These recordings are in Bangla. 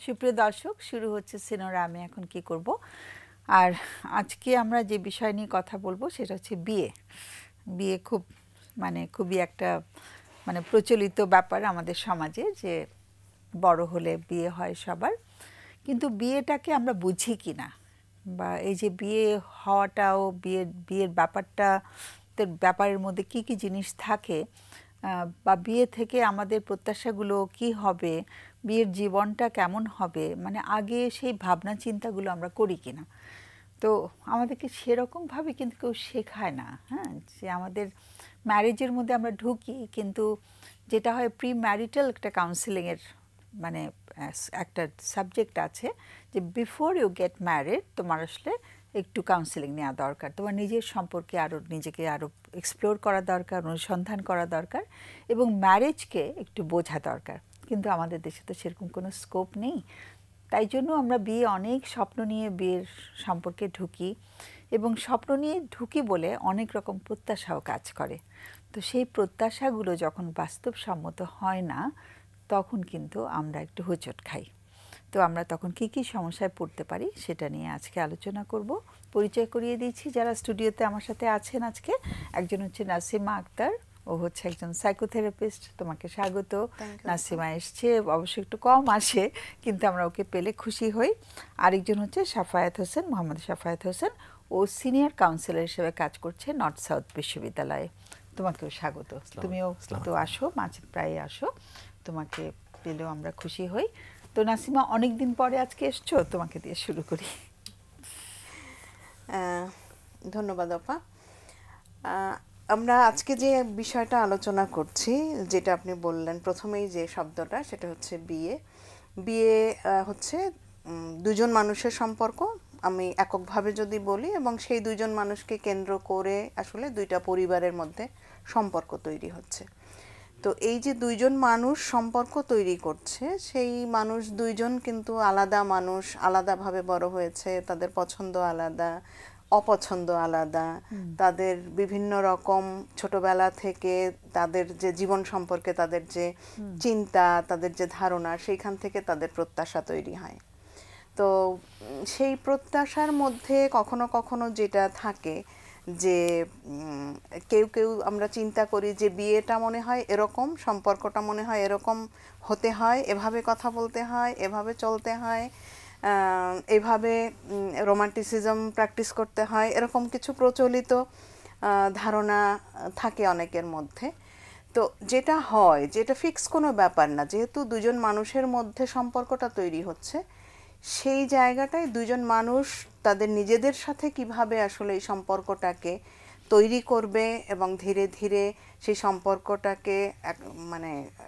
সুপ্রিয় দর্শক, শুরু হচ্ছে সিনোরা আমি এখন কি করব। আর আজকে আমরা যে বিষয় নিয়ে কথা বলবো সেটা হচ্ছে বিয়ে। বিয়ে খুবই একটা প্রচলিত ব্যাপার আমাদের সমাজে, যে বড় হলে বিয়ে হয় সবার। কিন্তু বিয়েটাকে আমরা বুঝি কি না, বা এই যে বিয়ে হওয়াটাও বিয়ের ব্যাপারের মধ্যে কি কি জিনিস থাকে, বা বিয়ে থেকে আমাদের প্রত্যাশাগুলো কি হবে, বিয়ের জীবনটা কেমন হবে, আগে সেই ভাবনা চিন্তাগুলো আমরা করি কিনা। তো আমাদেরকে সেরকমভাবে কিন্তু কেউ শেখায় না। হ্যাঁ, যে আমাদের ম্যারেজের মধ্যে আমরা ঢুকি, কিন্তু যেটা হয় প্রি ম্যারিটাল একটা কাউন্সিলিংয়ের একটা সাবজেক্ট আছে, যে বিফোর ইউ গেট ম্যারিড তোমার আসলে একটু কাউন্সিলিং নেওয়া দরকার, তোমার নিজের সম্পর্কে নিজেকে আরও এক্সপ্লোর করা দরকার, অনুসন্ধান করা দরকার, এবং ম্যারেজকে একটু বোঝা দরকার। কিন্তু আমাদের দেশে তো সেরকম কোনো স্কোপ নেই। তাই জন্য আমরা অনেক স্বপ্ন নিয়ে বিয়ের সম্পর্কে ঢুকি, এবং স্বপ্ন নিয়ে ঢুকি বলে অনেক রকম প্রত্যাশাও কাজ করে। তো সেই প্রত্যাশাগুলো যখন বাস্তবসম্মত হয় না, তখন কিন্তু আমরা একটু হোঁচট খাই। তো আমরা তখন কি কি সমস্যায় পড়তে পারি সেটা নিয়ে আজকে আলোচনা করব। পরিচয় করিয়ে দিচ্ছি যারা স্টুডিওতে আমার সাথে আছেন আজকে। একজন হচ্ছে নাসিমা আক্তার, ও হচ্ছে একজন সাইকোথেরাপিস্ট। তোমাকে স্বাগত। নাসিমা এসছে, অবশ্যই একটু কম আসে, কিন্তু আমরা ওকে পেলে খুশি হই। আরেকজন হচ্ছে সাফায়াত হোসেন, মোহাম্মদ সাফায়াত হোসেন। ও সিনিয়র কাউন্সিলর হিসেবে কাজ করছে নর্থ সাউথ বিশ্ববিদ্যালয়ে। তোমাকেও স্বাগত। তুমিও তো আসো, মাঝে প্রায় আসো, তোমাকে পেলেও আমরা খুশি হই। তো নাসিমা, অনেক দিন পরে আজকে এসছো, তোমাকে দিয়ে শুরু করি। ধন্যবাদ আপা। আমরা আজকে যে বিষয়টা আলোচনা করছি, যেটা আপনি বললেন প্রথমেই, যে শব্দটা, সেটা হচ্ছে বিয়ে। বিয়ে হচ্ছে দুজন মানুষের সম্পর্ক, আমি এককভাবে যদি বলি, এবং সেই দুজন মানুষকে কেন্দ্র করে আসলে দুইটা পরিবারের মধ্যে সম্পর্ক তৈরি হচ্ছে। তো এই যে দুইজন মানুষ সম্পর্ক তৈরি করছে, সেই মানুষ দুইজন কিন্তু আলাদা মানুষ, আলাদাভাবে বড় হয়েছে, তাদের পছন্দ আলাদা, অপছন্দ আলাদা, তাদের বিভিন্ন রকম ছোটবেলা থেকে তাদের যে জীবন সম্পর্কে তাদের যে চিন্তা, তাদের যে ধারণা, সেইখান থেকে তাদের প্রত্যাশা তৈরি হয়। তো সেই প্রত্যাশার মধ্যে কখনো কখনো যেটা থাকে, যে কেউ কেউ আমরা চিন্তা করি যে বিয়েটা মনে হয় এরকম, সম্পর্কটা মনে হয় এরকম হতে হয়, এভাবে কথা বলতে হয়, এভাবে চলতে হয়, এভাবে রোমান্টিসিজম প্র্যাকটিস করতে হয়, এরকম কিছু প্রচলিত ধারণা থাকে অনেকের মধ্যে। তো যেটা হয়, যেটা ফিক্স কোনো ব্যাপার না, যেহেতু দুজন মানুষের মধ্যে সম্পর্কটা তৈরি হচ্ছে, সেই জায়গাটায় দুজন মানুষ তাদের নিজেদের সাথে কিভাবে আসলে এই সম্পর্কটাকে তৈরি করবে এবং ধীরে ধীরে সেই সম্পর্কটাকে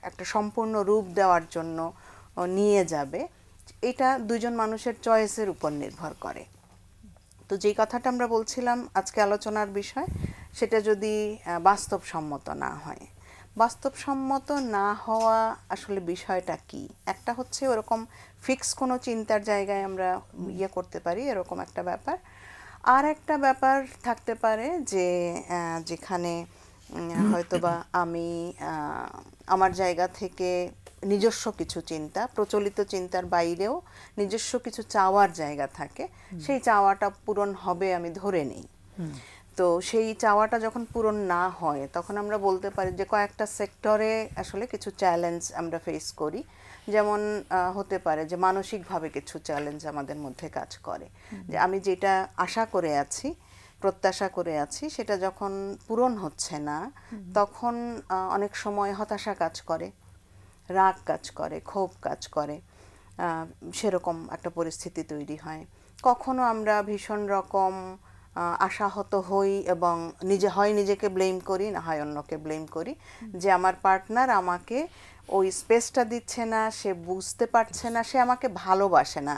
একটা সম্পূর্ণ রূপ দেওয়ার জন্য নিয়ে যাবে, এটা দুজন মানুষের চয়েসের উপর নির্ভর করে। তো যেই কথাটা আমরা বলছিলাম আজকে আলোচনার বিষয়, সেটা যদি বাস্তবসম্মত না হয়, বাস্তবসম্মত না হওয়া আসলে বিষয়টা কি? একটা হচ্ছে ওরকম ফিক্স কোনো চিন্তার জায়গায় আমরা করতে পারি, এরকম একটা ব্যাপার। আর একটা ব্যাপার থাকতে পারে যে যেখানে হয়তোবা আমি আমার জায়গা থেকে নিজস্ব কিছু চিন্তা, প্রচলিত চিন্তার বাইরেও নিজস্ব কিছু চাওয়ার জায়গা থাকে, সেই চাওয়াটা পূরণ হবে আমি ধরে নিই। তো সেই চাওয়াটা যখন পূরণ না হয়, তখন আমরা বলতে পারি যে কয়েকটা সেক্টরে আসলে কিছু চ্যালেঞ্জ আমরা ফেস করি। যেমন হতে পারে যে মানসিকভাবে কিছু চ্যালেঞ্জ আমাদের মধ্যে কাজ করে, যে আমি যেটা আশা করে আছি, প্রত্যাশা করে আছি, সেটা যখন পূরণ হচ্ছে না, তখন অনেক সময় হতাশা কাজ করে, রাগ কাজ করে, ক্ষোভ কাজ করে, সেরকম একটা পরিস্থিতি তৈরি হয়। কখনো আমরা ভীষণ রকম আশাহত হই এবং নিজেকে ব্লেম করি, না হয় অন্যকে ব্লেম করি, যে আমার পার্টনার আমাকে ওই স্পেসটা দিচ্ছে না, সে বুঝতে পারছে না, সে আমাকে ভালোবাসে না।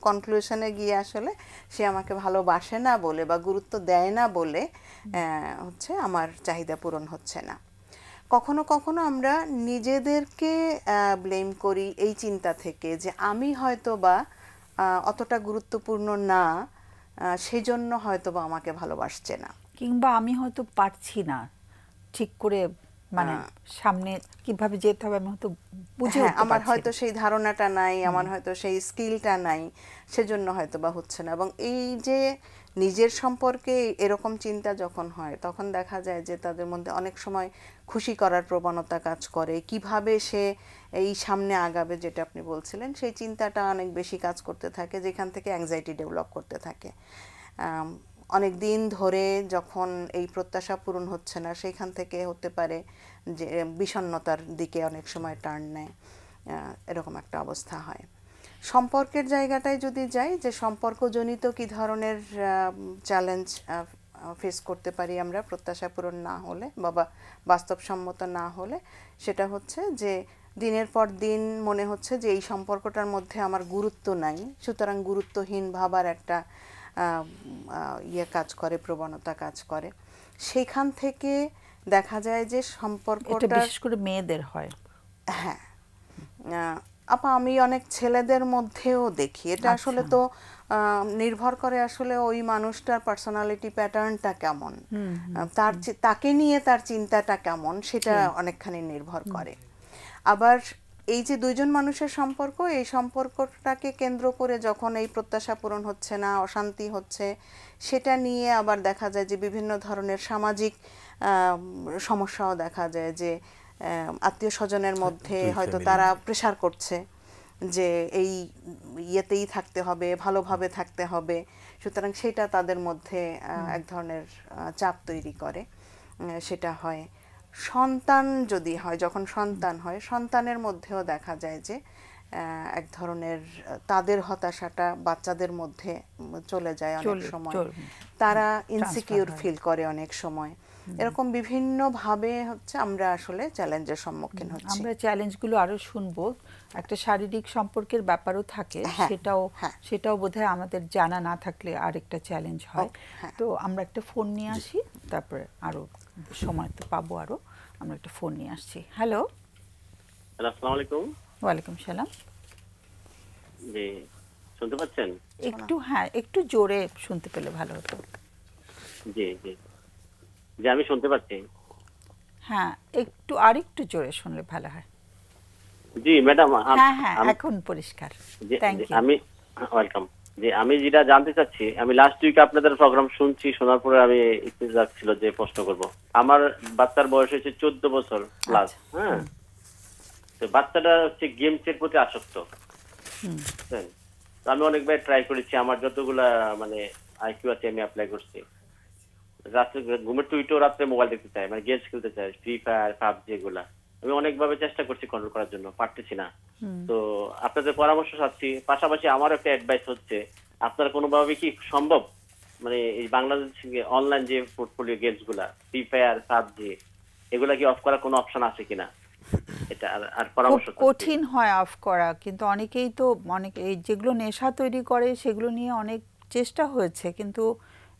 কনক্লুশনে গিয়ে আসলে সে আমাকে ভালোবাসে না বলে বা গুরুত্ব দেয় না বলে হচ্ছে আমার চাহিদা পূরণ হচ্ছে না। কখনো কখনো আমরা নিজেদেরকে ব্লেম করি এই চিন্তা থেকে, যে আমি হয়তো বা অতটা গুরুত্বপূর্ণ না, সেই জন্য হয়তো বা আমাকে ভালোবাসছে না, কিংবা আমি হয়তো পারছি না ঠিক করে মানে সামনে কিভাবে যেতে হবে আমি হয়তো বুঝে উঠতে আমার পারছি হয়তো না। সেই ধারণাটা নাই, আমার হয়তো সেই স্কিলটা নাই, সেজন্য হয়তো বা হচ্ছে না। এবং এই যে নিজের সম্পর্কে এরকম চিন্তা যখন হয় তখন দেখা যায় যে তাদের মধ্যে অনেক সময় খুশি করার প্রবণতা কাজ করে, কিভাবে সে এই সামনে আগাবে যেটা আপনি বলছিলেন, সেই চিন্তাটা অনেক বেশি কাজ করতে থাকে, যেখান থেকে অ্যাংজাইটি ডেভেলপ করতে থাকে। অনেক দিন ধরে যখন এই প্রত্যাশা পূরণ হচ্ছে না, সেইখান থেকে হতে পারে যে বিষণ্ণতার দিকে অনেক সময় টার্ন নেয়, এরকম একটা অবস্থা হয়। সম্পর্কের জায়গাটায় যদি যাই, যে সম্পর্কজনিত কি ধরনের চ্যালেঞ্জ ফেস করতে পারি আমরা প্রত্যাশা পূরণ না হলে বা বাস্তবসম্মত না হলে, সেটা হচ্ছে যে দিনের পর দিন মনে হচ্ছে যে এই সম্পর্কটার মধ্যে আমার গুরুত্ব নাই, সুতরাং গুরুত্বহীন ভাবার একটা কাজ করে, প্রবণতা কাজ করে। সেইখান থেকে দেখা যায় যে সম্পর্কটা, বিশেষ করে মেয়েদের হয়। হ্যাঁ আপা, আমি অনেক ছেলেদের মধ্যেও দেখি এটা। আসলে তো নির্ভর করে আসলে ওই মানুষটার পার্সোনালিটি প্যাটার্নটা কেমন, তাকে নিয়ে তার চিন্তাটা কেমন, সেটা অনেকখানি নির্ভর করে। আবার এই যে দুইজন মানুষের সম্পর্ক, এই সম্পর্কটাকে কেন্দ্র করে যখন এই প্রত্যাশা পূরণ হচ্ছে না, অশান্তি হচ্ছে, সেটা নিয়ে আবার দেখা যায় যে বিভিন্ন ধরনের সামাজিক সমস্যাও দেখা যায়, যে আত্মীয় স্বজনের মধ্যে হয়তো তারা প্রেশার করছে যে এই ইয়েতেই থাকতে হবে, ভালোভাবে থাকতে হবে, সুতরাং সেটা তাদের মধ্যে এক ধরনের চাপ তৈরি করে। সেটা হয় সন্তান যদি হয়, যখন সন্তান হয়, সন্তানের মধ্যেও দেখা যায় যে এক ধরনের তাদের হতাশাটা বাচ্চাদের মধ্যে চলে যায় অনেক সময়, তারা ইনসিকিউর ফিল করে অনেক সময়। এরকম বিভিন্ন ভাবে হচ্ছে আমরা আসলে চ্যালেঞ্জের সম্মুখীন হচ্ছি। আমরা চ্যালেঞ্জগুলো আরো শুনবো। একটা শারীরিক সম্পর্কের ব্যাপারও থাকে, সেটাও বোধহয় আমাদের জানা না থাকলে আরেকটা চ্যালেঞ্জ হয়। তো আমরা একটা ফোন নিয়ে আসি, তারপরে আরো সময় তো পাবো আরো। আমরা একটা ফোন নিয়ে আসছি। হ্যালো, আসসালামু আলাইকুম। ওয়ালাইকুম সালাম। জি, শুনতে পাচ্ছেন? একটু জোরে শুনতে পেলে ভালো হতো। জি জি জি, আমি শুনতে পাচ্ছি। হ্যাঁ, আরেকটু জোরে শুনলে ভালো হয়। জি ম্যাডাম, হ্যাঁ, এখন পরিষ্কার। Thank you. আমি ওয়েলকাম। যে আমি যেটা জানতে চাচ্ছি, আমি লাস্ট উইক আপনাদের প্রোগ্রাম শুনছি, শোনার পরে আমি একটু যাচ্ছিল যে প্রশ্ন করব। আমার বাচ্চার বয়স হচ্ছে 14 বছর প্লাস। হ্যাঁ, তো বাচ্চাটা হচ্ছে গেমসের প্রতি আসক্ত। তো আমি অনেকবার ট্রাই করেছি, আমার যতগুলা মানে আইকিউ আছে আমি অ্যাপ্লাই করছি। রাত্রে ঘুমের টুইটেও রাত্রে মোবাইল দেখতে চাই, মানে গেমস খেলতে চাই, ফ্রি ফায়ার, পাবজি, এগুলা আমি অনেকভাবে চেষ্টা করছি কন্ট্রোল করার জন্য, পারতেছি না। তো আপনাদের পরামর্শ চাচ্ছি। পাশাপাশি আমার একটা অ্যাডভাইস হচ্ছে, আপনার কোনোভাবে কি সম্ভব মানে এই বাংলাদেশে অনলাইন যে পোর্টফোলিও গেমস গুলা, ফ্রি ফায়ার, পাবজি, এগুলা কি অফ করার কোনো অপশন আছে কিনা? এটা আর পরামর্শ। কঠিন হয় অফ করা, কিন্তু অনেকেই তো যেগুলো নেশা তৈরি করে সেগুলো নিয়ে অনেক চেষ্টা হয়েছে, কিন্তু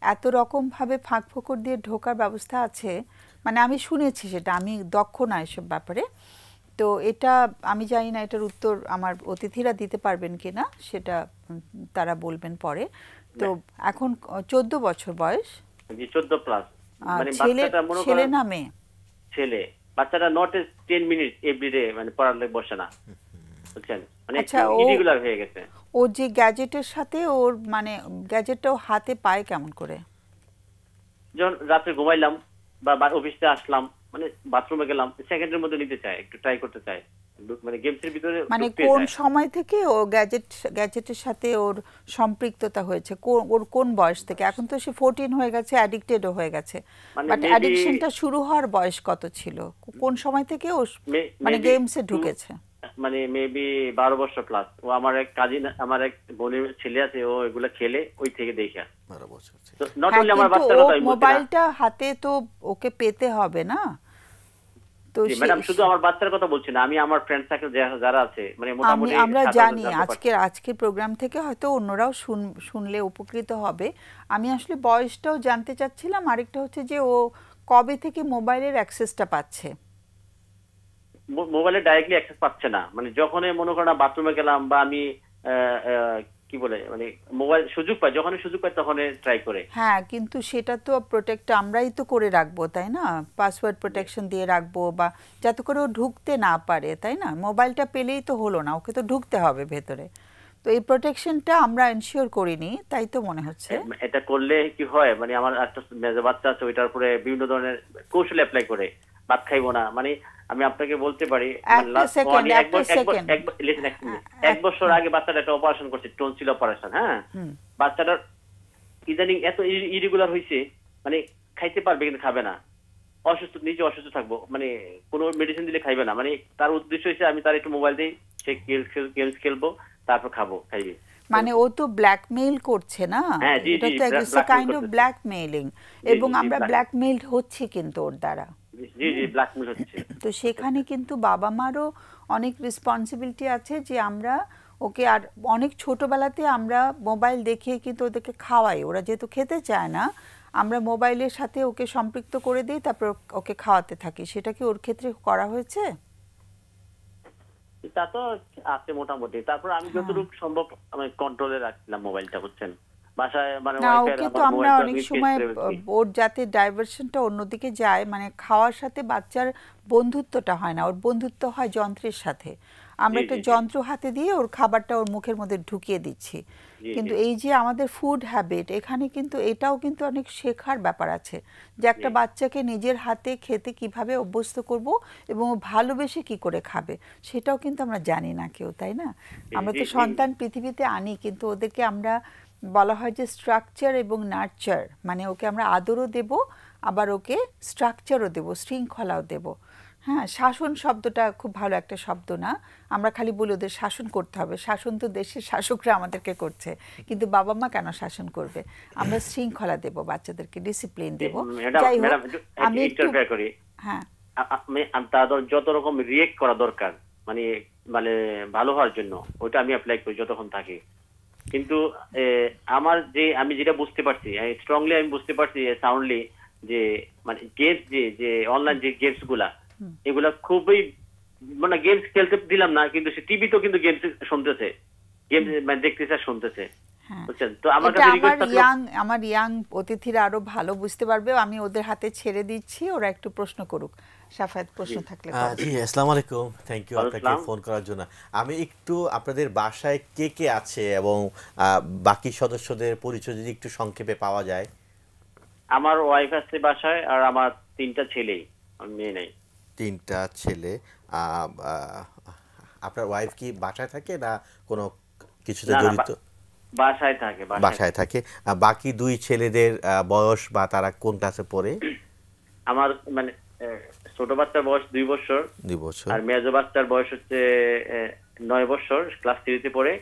এত রকম ভাবে ফাঁক ফোকর দিয়ে ঢোকার ব্যবস্থা আছে, মানে আমি শুনেছি, সেটা আমি দক্ষ না এসব ব্যাপারে। তো এটা আমি জানি না, এটার উত্তর আমার অতিথিরা দিতে পারবেন কিনা, সেটা তারা বলবেন পরে। তো এখন 14 বছর বয়স। জি, 14 প্লাস। মানে বাচ্চাটা মনে করেন ছেলে না মেয়ে? ছেলে। বাচ্চাটা নট 10 মিনিট এভরিডে মানে পড়ালে বসে না, বুঝছেন, মানে ইরেগুলার হয়ে গেছে। ও যে গ্যাজেটের সাথে ওর মানে গ্যাজেটটাও হাতে পায় কেমন করে? যখন রাতে ঘুমাইলাম বা অফিসে আসলাম, মানে বাথরুমে গেলাম, সেকেন্ডের মধ্যে নিতে চাই, একটু ট্রাই করতে চাই, মানে গেমসের ভিতরে। মানে কোন সময় থেকে ও গ্যাজেটের সাথে ওর সম্পৃক্ততা হয়েছে? ওর কোন বয়স থেকে? এখন তো সে 14 হয়ে গেছে, অ্যাডিক্টেডও হয়ে গেছে, বাট অ্যাডিকশনটা শুরু হওয়ার বয়স কত ছিল? কোন সময় থেকে ও মানে গেমসে ঢুকেছে? মানে মেবি 12 বছর প্লাস। ও আমার এক কাজিন, আমার এক বোনের ছেলে আছে, ও এগুলা খেলে, ওই থেকে দেখে 12 বছর। তো নট অনলি আমার বাচ্চার কথা, মোবাইলটা হাতে তো ওকে পেতে হবে না? তো ম্যাডাম, শুধু আমার বাচ্চার কথা বলছি না, আমি আমার ফ্রেন্ড সার্কেল যারা আছে, মানে মোটামুটি আমরা জানি আজকের প্রোগ্রাম থেকে হয়তো অন্যরাও শুনলে উপকৃত হবে। আমি আসলে বয়সটাও জানতে চাচ্ছিলাম। আরেকটা হচ্ছে যে ও কবে থেকে মোবাইলের অ্যাক্সেসটা পাচ্ছে? মোবাইলে ডাইরেক্টলি অ্যাক্সেস পাচ্ছে না, মানে যখনই মনে করেন বাথরুমে গেলাম বা আমি কি বলে মানে মোবাইল সুযোগ পায়, যখন সুযোগ পায় তখন ট্রাই করে। হ্যাঁ, কিন্তু সেটা তো প্রোটেক্ট আমরাই তো করে রাখবো, তাই না? পাসওয়ার্ড প্রোটেকশন দিয়ে রাখবো, বা যাতে করে ও ঢুকতে না পারে, তাই না? মোবাইলটা পেলেই তো হলো না, ওকে তো ঢুকতে হবে ভেতরে। তো এই প্রোটেকশনটা আমরা এনশিওর করিনি, তাই তো মনে হচ্ছে। এটা করলে কি হয়, মানে আমার একটা মেজো বাচ্চা আছে, ওইটার উপরে বিভিন্ন ধরনের কৌশল অ্যাপ্লাই করে, ভাত খাইবো না, মানে আমি আপনাকে বলতে পারি এক বছর আগে বাচ্চাটা একটা অপারেশন করছে, টনসিল অপারেশন। হ্যাঁ, বাচ্চাটার ইদানিং এত ইরেগুলার হয়েছে, মানে খাইতে পারবে কিন্তু খাবে না, অসুস্থ, নিজে অসুস্থ থাকবো, মানে কোনো মেডিসিন দিলে খাইবে না। মানে তার উদ্দেশ্য হয়েছে আমি তার একটু মোবাইল দিই, সে গেমস খেলবো, তারপর খাইবে। মানে ও তো ব্ল্যাকমেইল করছে না, এটা তো একটা কাইন্ড অফ ব্ল্যাকমেইলিং, এবং আমরা ব্ল্যাকমেইলড হচ্ছি কিন্তু ওর দ্বারা। ব্ল্যাকমেইল হচ্ছে। তো সেখানে কিন্তু বাবা মারও অনেক রেসপন্সিবিলিটি আছে, যে আমরা ওকে, আর অনেক ছোটবেলাতে আমরা মোবাইল দেখিয়ে কিন্তু ওদেরকে খাওয়াই, ওরা যেহেতু খেতে চায় না, আমরা মোবাইলের সাথে ওকে সম্পৃক্ত করে দিই, তারপর ওকে খাওয়াতে থাকি। সেটা কি ওর ক্ষেত্রে করা হয়েছে? তা তো আছে মোটামুটি। তারপর আমি যতটুকু সম্ভব আমি কন্ট্রোলে রাখছিলাম মোবাইলটা, বুঝছেন, বাসায় মানে ওকে তো আমরা অনেক সময় ওর যাতে ডাইভারশনটা অন্যদিকে যায়, মানে খাওয়ার সাথে বাচ্চার বন্ধুত্বটা হয় না, ওর বন্ধুত্ব হয় যন্ত্রের সাথে। আমরা একটা যন্ত্র হাতে দিয়ে ওর খাবারটা ওর মুখের মধ্যে ঢুকিয়ে দিচ্ছি। কিন্তু এই যে আমাদের ফুড হ্যাবিট, এখানে কিন্তু এটাও কিন্তু অনেক শেখার ব্যাপার আছে, যে একটা বাচ্চাকে নিজের হাতে খেতে কিভাবে অভ্যস্ত করব, এবং ভালোবেসে কি করে খাবে, সেটাও কিন্তু আমরা জানি না কেউ, তাই না? আমরা তো সন্তান পৃথিবীতে আনি, কিন্তু ওদেরকে আমরা বলা হয় যে স্ট্রাকচার এবং নার্চার, মানে ওকে আমরা আদরও দেব, আবার ওকে স্ট্রাকচারও দেব, শৃঙ্খলাও দেব। হ্যাঁ, শাসন শব্দটা খুব ভালো একটা শব্দ না, আমরা খালি বলি ওদের শাসন করতে হবে, শাসন তো দেশের শাসকরা আমাদেরকে করছে, কিন্তু বাবা মা কেন শাসন করবে? আমরা শৃঙ্খলা দেব, বাচ্চাদেরকে ডিসিপ্লিন দেব। যাই হোক, আমি একটু হ্যাঁ, তাদের যত রকম রিয়েক্ট করা দরকার, মানে মানে ভালো হওয়ার জন্য, ওটা আমি অ্যাপ্লাই করি যতক্ষণ থাকি। কিন্তু আমার যে আমি যেটা বুঝতে পারছি, স্ট্রংলি আমি বুঝতে পারছি সাউন্ডলি, যে মানে গেমস যে অনলাইন যে গেমস গুলা, এগুলা খুবই, মানে গেমস খেলতে দিলাম না, কিন্তু সে টিভিতেও কিন্তু গেমস শুনতেছে, গেম মানে দেখতেছে আর শুনতেছে। তো আমার ইয়াং অতিথিরা আরো ভালো বুঝতে পারবে, আমি ওদের হাতে ছেড়ে দিচ্ছি, ওরা একটু প্রশ্ন করুক। শাফাত, প্রশ্ন থাকলে। জি, আসসালামু আলাইকুম, থ্যাংক ইউ আপনাকে ফোন করার জন্য। আমি একটু আপনাদের বাসায় কে কে আছে এবং বাকি সদস্যদের পরিচয় যদি একটু সংক্ষেপে পাওয়া যায়। আমার ওয়াইফ আছে বাসায়, আর আমার 3টা ছেলে, মেয়ে নাই। 3টা ছেলে। আপনার ওয়াইফ কি বাসায় থাকে না কোনো কিছুতে জড়িত? বাসায় থাকে। বাসায় থাকে। বাকি 2 ছেলেদের বয়স বা তারা কোন ক্লাসে পড়ে? আমার মানে ছোট বাচ্চার বয়স 2 বছর, আর মেজো বাচ্চার বয়স হচ্ছে 9 বছর, ক্লাস 3 পড়ে,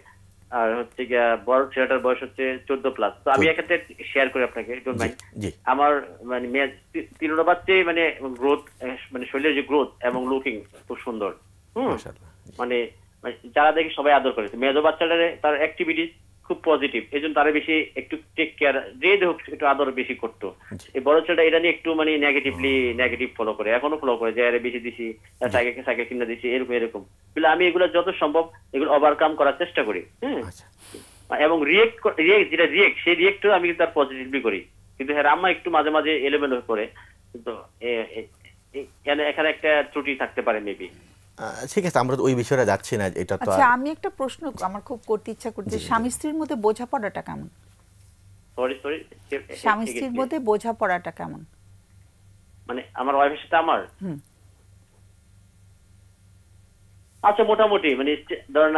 আর হচ্ছে গিয়া বড় ছেলেটার বয়স হচ্ছে 14+। তো আমি এখানে শেয়ার করি আপনাকে, ডোন্ট মাইন্ড। আমার মানে মেয়ে 3টা বাচ্চাই মানে গ্রোথ, মানে শরীরের যে গ্রোথ এবং লুকিং খুব সুন্দর। মানে যারা দেখি সবাই আদর করে। মেজো বাচ্চাটার তার অ্যাক্টিভিটিস খুব পজিটিভ, এই জন্য তারা বেশি একটু টেক কেয়ার, যে হোক একটু আদর বেশি করতো। এই বড় ছেলেটা এটা নিয়ে একটু মানে নেগেটিভ ফলো করে, এখনো ফলো করে, যে আরে বেশি দিছি, সাইকেল কিনে দিছি, এরকম। আমি এগুলো যত সম্ভব এগুলো ওভারকাম করার চেষ্টা করি। হ্যাঁ, এবং রিয়েক্ট সেই রিয়েক্টও আমি তার পজিটিভলি করি, কিন্তু হ্যাঁ আম্মা একটু মাঝে মাঝে এলোমেলো করে, কিন্তু এখানে একটা ত্রুটি থাকতে পারে মেবি। ঠিক আছে, আমরা ওই বিষয়টা যাচ্ছি না। এটা তো আচ্ছা, আমি একটা প্রশ্ন আমার খুব করতে ইচ্ছা করছে, স্বামী স্ত্রীর মধ্যে বোঝাপড়াটা কেমন? সরি, স্বামী স্ত্রীর মধ্যে বোঝাপড়াটা কেমন? মানে আমার ওয়াইফের সাথে আমার, আচ্ছা মোটামুটি, মানে ধরেন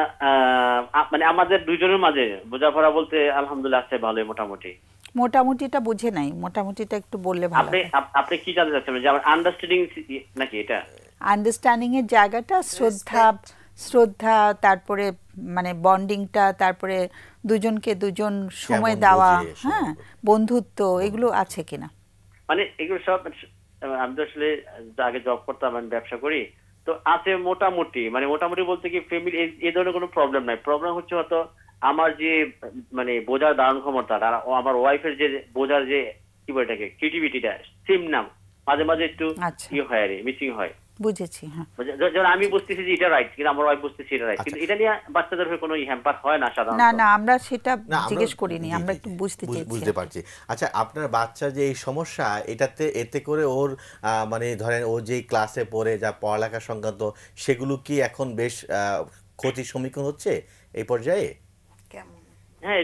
মানে আমাদের দুইজনের মাঝে বোঝাপড়া বলতে আলহামদুলিল্লাহ আছে, ভালোই মোটামুটি। মোটামুটিটা বুঝে নাই, মোটামুটিটা একটু বললে ভালো। আপনি কি জানতে চাচ্ছেন, যে আমার আন্ডারস্ট্যান্ডিং নাকি? এটা আন্ডারস্ট্যান্ডিং এর জায়গাটা, শ্রদ্ধা, তারপরে মানে বন্ডিংটা, তারপরে দুজনকে দুজন সময় দেওয়া, হ্যাঁ, বন্ধুত্ব, এগুলো আছে কিনা? মানে এগুলো সব, আমি তো আসলে আগে জব করতাম, আমি ব্যবসা করি, তো আছে মোটামুটি। মানে মোটামুটি বলতে কি, ফ্যামিলি এই ধরনের কোনো প্রবলেম নাই। প্রবলেম হচ্ছে হয়তো আমার যে মানে বোঝার ধারণ ক্ষমতা, আর আমার ওয়াইফের যে বোঝার যে কি বলে এটাকে ক্রিয়েটিভিটিটা সেম নাম, মাঝে মাঝে একটু ইয়ে হয় আর মিসিং হয়। বুঝেছি। হ্যাঁ, যেমন আমি বুঝতেছি যে এটা রাইট, কিন্তু আমার ওয়াইফ বুঝতেছি এটা রাইট, কিন্তু এটা নিয়ে বাচ্চাদের হয়ে কোনো হ্যাম্পার হয় না সাধারণত। না না, আমরা সেটা না, আমরা জিজ্ঞেস করিনি, জি, আমরা জি, একটু জি, বুঝতে চেয়েছি। বুঝতে পারছি। আচ্ছা, আপনার বাচ্চার যে এই সমস্যা, এতে করে ওর মানে ধরেন ও যেই ক্লাসে পড়ে যা পড়ালেখা সংক্রান্ত, সেগুলো কি এখন বেশ ক্ষতির সম্মুখীন হচ্ছে এই পর্যায়ে? কেমন? হ্যাঁ,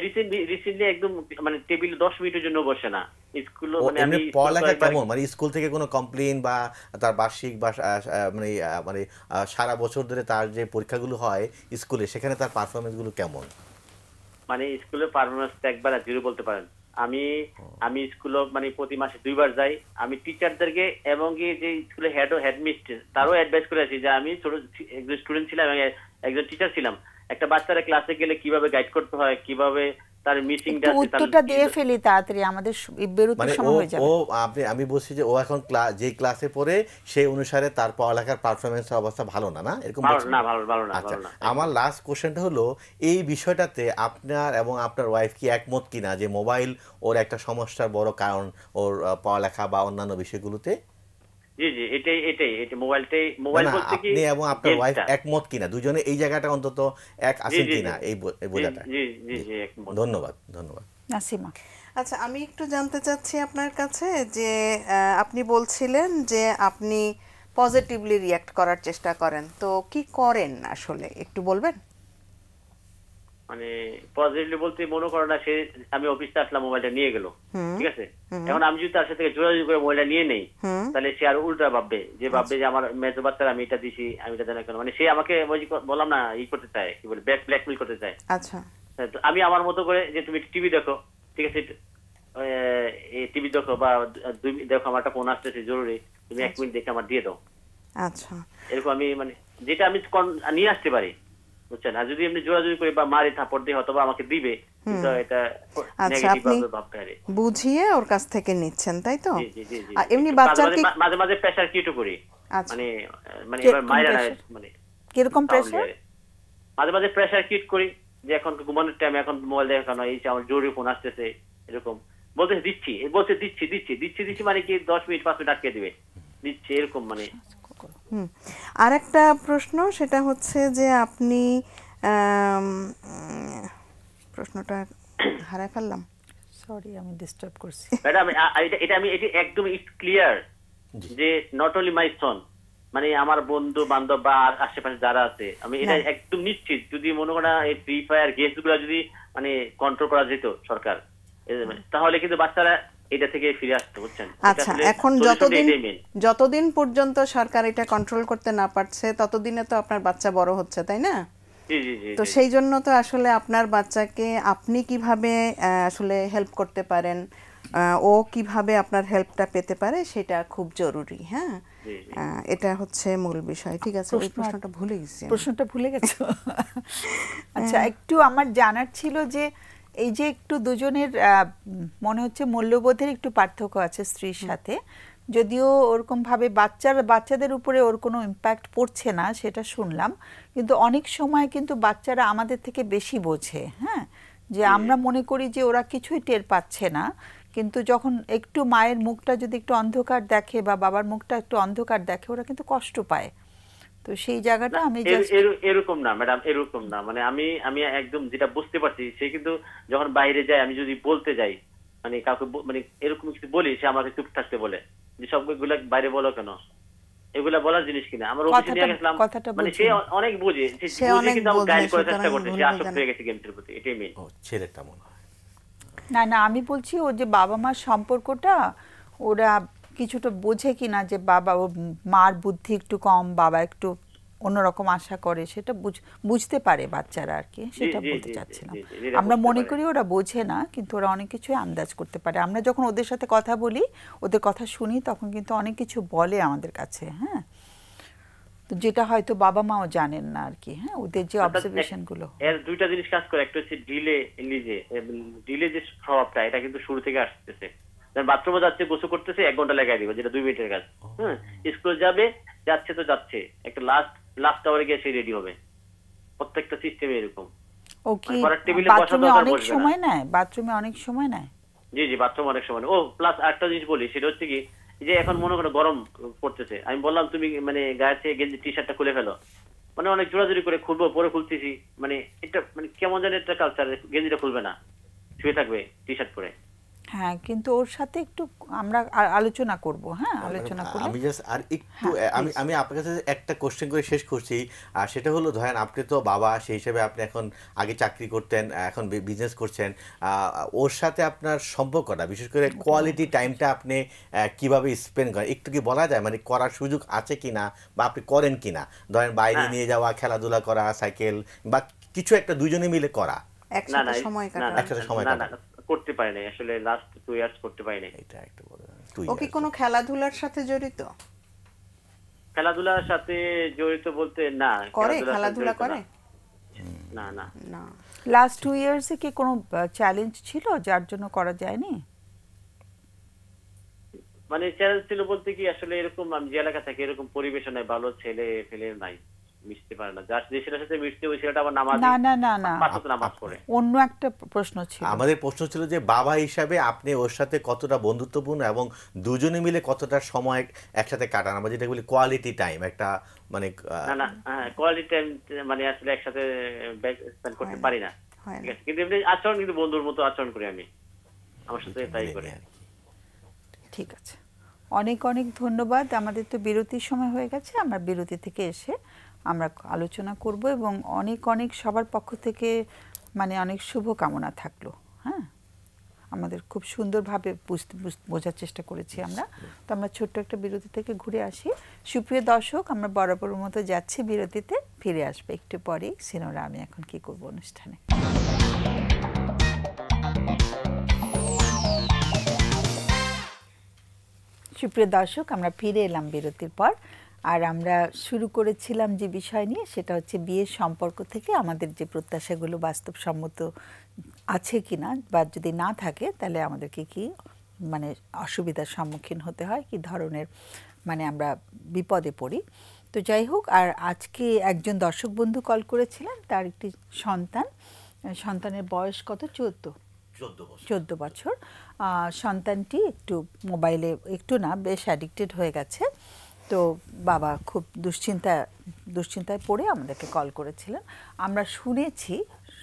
রিসেন্টলি একদম মানে টেবিলে 10 মিনিটের জন্য বসে না স্কুলে। ও মানে এমনি আমি পড়ালেখা কেমন, মানে স্কুল থেকে কোনো কমপ্লেইন বা তার বার্ষিক বা মানে মানে সারা বছর ধরে তার যে পরীক্ষাগুলো হয় স্কুলে, সেখানে তার পারফরমেন্সগুলো কেমন? মানে স্কুলের পারফরমেন্স একবার আর জিরো বলতে পারেন। আমি স্কুলে মানে প্রতি মাসে 2 বার যাই। আমি টিচারদেরকে এবং কি যে স্কুলে হেডমিস্ট্রেস তারও অ্যাডভাইস করেছি যে আমি ছোট একজন স্টুডেন্ট ছিলাম এবং একজন টিচার ছিলাম, একটা বাচ্চারা ক্লাসে গেলে কিভাবে গাইড করতে হয়, কিভাবে তার মিসিংটা আছে, উত্তরটা দিয়ে ফেলি তাড়াতাড়ি, আমাদের বেরোতে মানে সময় হয়ে যাবে। আমি বলছি যে ও এখন যে ক্লাসে পড়ে সেই অনুসারে তার পড়ালেখার পারফরমেন্সের অবস্থা ভালো না, না এরকম বলছেন? ভালো না। আচ্ছা, আমার লাস্ট কোশ্চেনটা হলো এই বিষয়টাতে আপনার এবং আপনার ওয়াইফ কি একমত কিনা যে মোবাইল ওর একটা সমস্যার বড় কারণ ওর পড়ালেখা বা অন্যান্য বিষয়গুলোতে? জি এটাই মোবাইল বলতে কি আপনি এবং আপনার ওয়াইফ একমত কিনা, দুজনে এই জায়গাটা অন্তত এক আছেন কিনা এই বোঝাটা? জি একমত। ধন্যবাদ। নাসিমা, আচ্ছা, আমি একটু জানতে চাচ্ছি আপনার কাছে যে আপনি বলছিলেন যে আপনি পজিটিভলি রিয়্যাক্ট করার চেষ্টা করেন, তো কি করেন আসলে একটু বলবেন? মানে পজিটিভলি বলতে মনে করো না, আমি অফিসে আসলাম, মোবাইলটা নিয়ে গেল, ঠিক আছে, এখন আমি যদি তার সাথে যোগাযোগ করে মোবাইলটা নিয়ে নেই, তাহলে সে আর উল্টা ভাববে যে আমার মেজো বাচ্চার আমি এটা দিছি, আমি এটা জানা কেন, মানে সে আমাকে বললাম না করতে চায়, কি বলে ব্ল্যাকমেল করতে চায়। আচ্ছা, তো আমি আমার মতো করে যে তুমি টিভি দেখো, ঠিক আছে, টিভি দেখো বা দেখো আমার একটা ফোন আসতেছে জরুরি, তুমি 1 মিনিট দেখে আমার দিয়ে দাও। আচ্ছা, এরকম আমি মানে যেটা আমি নিয়ে আসতে পারি, বুঝছেন। আর যদি এমনি জোরাজুরি করে বা মারি থাপড় দিয়ে হয়তো আমাকে দিবে, কিন্তু এটা নেগেটিভ ভাবে ভাবতে পারে। বুঝিয়ে ওর কাছ থেকে নিচ্ছেন, তাই তো? জি। আর এমনি বাচ্চাকে মাঝে প্রেসার কিটও করি, মানে এবার মাইরা না, মানে কিরকম প্রেসার? মাঝে প্রেসার কিট করি যে এখন ঘুমানোর টাইম, এখন মোবাইল দেখা কেন, এই আমার জরুরি ফোন আসতেছে, এরকম বলতে দিচ্ছি মানে কি 10 মিনিট 5 মিনিট আটকে দিবে, দিচ্ছি এরকম মানে। আর একটা প্রশ্ন, সেটা হচ্ছে যে আপনি প্রশ্নটা হারাই ফেললাম, সরি আমি ডিস্টার্ব করছি ম্যাডাম। এটা একদম ক্লিয়ার যে নট অনলি মাই সন, মানে আমার বন্ধু বান্ধব বা আশেপাশে যারা আছে, আমি এটা একদম নিশ্চিত, যদি মনে করা এই ফ্রি ফায়ার গেমস গুলা যদি মানে কন্ট্রোল করা যেত সরকার, তাহলে কিন্তু বাচ্চারা এটা থেকে ফিরে আসতে, বুঝছেন। আচ্ছা, এখন যতদিন পর্যন্ত সরকার এটা কন্ট্রোল করতে না পারছে ততদিনে তো আপনার বাচ্চা বড় হচ্ছে, তাই না? তো সেই জন্য তো আসলে আপনার বাচ্চাকে আপনি কিভাবে আসলে হেল্প করতে পারেন, ও কিভাবে আপনার হেল্পটা পেতে পারে, সেটা খুব জরুরি। হ্যাঁ, এটা হচ্ছে মূল বিষয়। ঠিক আছে, ওই প্রশ্নটা ভুলে গেছো? আচ্ছা, একটু আমার জানার ছিল যে এই যে একটু দুজনের মনে হচ্ছে মূল্যবোধের একটু পার্থক্য আছে স্ত্রীর সাথে, যদিও ওরকম ভাবে বাচ্চাদের উপরে ওর কোনো ইম্প্যাক্ট পড়ছে না সেটা শুনলাম, কিন্তু অনেক সময় কিন্তু বাচ্চারা আমাদের থেকে বেশি বোঝে। হ্যাঁ, যে আমরা মনে করি যে ওরা কিছুই টের পাচ্ছে না, কিন্তু যখন একটু মায়ের মুখটা যদি একটু অন্ধকার দেখে বা বাবার মুখটা একটু অন্ধকার দেখে, ওরা কিন্তু কষ্ট পায়। তো সেই জায়গাটা আমি এরকম না ম্যাডাম, এরকম না, মানে আমি একদম যেটা বুঝতে পারছি, সে কিন্তু যখন বাইরে যায়, আমি যদি বলতে যাই, মানে কাউকে মানে এরকম কিছু বলি, সে আমাকে চুপ থাকতে বলে যে সবগুলা বাইরে বলো কেন, এগুলা বলার জিনিস কিনা। আমার অফিসে নিয়ে গেছিলাম, মানে সে অনেক বোঝে, কিন্তু আমি গাইড করার চেষ্টা করতে, সে আসক্ত হয়ে গেছে গেমসের প্রতি, এটাই মেইন। ছেলেটা মনে হয় না, আমি বলছি ও যে বাবা মার সম্পর্কটা ওরা কিছুটা বোঝে কিনা, যে বাবা ও মার বুদ্ধি একটু কম, বাবা একটু অন্যরকম আশা করে, সেটা বুঝতে পারে বাচ্চারা আর কি, সেটা বলতে চাচ্ছিলাম। আমরা মনে করি ওরা বোঝে না, কিন্তু ওরা অনেক কিছুই আন্দাজ করতে পারে। আমরা যখন ওদের সাথে কথা বলি, ওদের কথা শুনি, তখন কিন্তু অনেক কিছু বলে আমাদের কাছে। হ্যাঁ, তো যেটা হয়তো বাবা মাও জানেন না আর কি। হ্যাঁ, ওদের যে অবজারভেশন গুলো, এর দুইটা জিনিস কাজ করে, একটা হচ্ছে ডিলে যে স্বভাবটা, এটা কিন্তু শুরু থেকে আসতেছে। বাথরুমে যাচ্ছে, গোসল করতেছে, 1 ঘন্টা লাগাই দিবে, যেটা 2 মিনিটের কাজ। হ্যাঁ, স্কুলে যাচ্ছে তো যাচ্ছে, একটা লাস্ট আওয়ারে গিয়ে সে রেডি হবে, প্রত্যেকটা সিস্টেমে এরকম। ও কি বাথরুমে অনেক সময় নেয়? জি, বাথরুম অনেক সময়। ও প্লাস আরেকটা জিনিস বলি, সেটা হচ্ছে কি, যে এখন মনে করো গরম পড়তেছে, আমি বললাম তুমি মানে গায়ে থেকে গেঞ্জি টি শার্টটা খুলে ফেলো, মানে অনেক জোরাজুরি করে খুলবো, পরে খুলতেছি, মানে এটা মানে কেমন জানি একটা কালচার, গেঞ্জিটা খুলবে না, শুয়ে থাকবে টি শার্ট পরে। হ্যাঁ, কিন্তু ওর সাথে একটু আমরা আলোচনা করব। হ্যাঁ, আলোচনা করব। আমি জাস্ট আর একটু হ্যাঁ, আমি please. আমি আপনার কাছে একটা কোশ্চেন করে শেষ করছি। আর সেটা হলো ধরেন আপনি তো বাবা, সেই হিসেবে আপনি এখন আগে চাকরি করতেন, এখন বিজনেস করছেন, ওর সাথে আপনার সম্পর্কটা, বিশেষ করে কোয়ালিটি টাইমটা আপনি কিভাবে স্পেন্ড করেন একটু কি বলা যায়? মানে করার সুযোগ আছে কিনা বা আপনি করেন কিনা? ধরেন বাইরে হ্যাঁ। নিয়ে যাওয়া, খেলাধুলা করা, সাইকেল বা কিছু একটা দুজনে মিলে করা, না একসাথে না সময় না কাটানো। একসাথে সময় না, কাটানো। করতে পারি নাই আসলে, লাস্ট 2 ইয়ার্স করতে পারি নাই। এটা একটা বড় 2 ও কি কোনো খেলাধুলার সাথে জড়িত? খেলাধুলার সাথে জড়িত বলতে না, করে খেলাধুলার সাথে খেলাধুলা জড়িত করে? না না। না। লাস্ট 2 ইয়ার্সে কি কোনো চ্যালেঞ্জ ছিল যার জন্য করা যায়নি? মানে চ্যালেঞ্জ ছিল বলতে কি, আসলে এরকম আমি যে এলাকা থাকি এরকম পরিবেশ নাই, ভালো ছেলে ফেলে নাই, মিশতে পারে না। যার যে ছেলের সাথে মিশতে, ওই ছেলেটা আবার নামাজ, না না না না, পাঁচ ওয়াক্ত নামাজ পড়ে। অন্য একটা প্রশ্ন ছিল। আমাদের প্রশ্ন ছিল যে বাবা হিসাবে আপনি ওর সাথে কতটা বন্ধুত্বপূর্ণ এবং দুজনে মিলে কতটা সময় একসাথে কাটান, আমরা যেটা বলি কোয়ালিটি টাইম, একটা মানে না না, হ্যাঁ, কোয়ালিটি টাইম মানে আসলে একসাথে স্পেন্ড করতে পারি না। হয় ঠিক না। আছে, কিন্তু এমনি আচরণ কিন্তু বন্ধুর মতো আচরণ করি আমি, আমার সাথে তাই করে। ঠিক আছে, অনেক অনেক ধন্যবাদ। আমাদের তো বিরতির সময় হয়ে গেছে, আমরা বিরতি থেকে এসে আমরা আলোচনা করব এবং অনেক অনেক সবার পক্ষ থেকে মানে অনেক শুভকামনা থাকলো। হ্যাঁ, আমাদের খুব সুন্দরভাবে বোঝার চেষ্টা করেছি আমরা। তো আমরা ছোট্ট একটা বিরতি থেকে ঘুরে আসি। সুপ্রিয় দর্শক, আমরা বরাবরের মতো যাচ্ছি বিরতিতে, ফিরে আসবে একটু পরেই সিনোরা আমি এখন কি করব অনুষ্ঠানে। সুপ্রিয় দর্শক, আমরা ফিরে এলাম বিরতির পর। আর আমরা শুরু করেছিলাম যে বিষয় নিয়ে, সেটা হচ্ছে বিয়ের সম্পর্ক থেকে আমাদের যে প্রত্যাশাগুলো বাস্তবসম্মত আছে কিনা, বা যদি না থাকে তাহলে আমাদেরকে কি মানে অসুবিধার সম্মুখীন হতে হয়, কি ধরনের মানে আমরা বিপদে পড়ি। তো যাই হোক, আর আজকে একজন দর্শক বন্ধু কল করেছিলেন, তার একটি সন্তানের বয়স কত? 14 বছর। সন্তানটি একটু মোবাইলে একটু না বেশ অ্যাডিক্টেড হয়ে গেছে। তো বাবা খুব দুশ্চিন্তায় পড়ে আমাদেরকে কল করেছিলেন। আমরা শুনেছি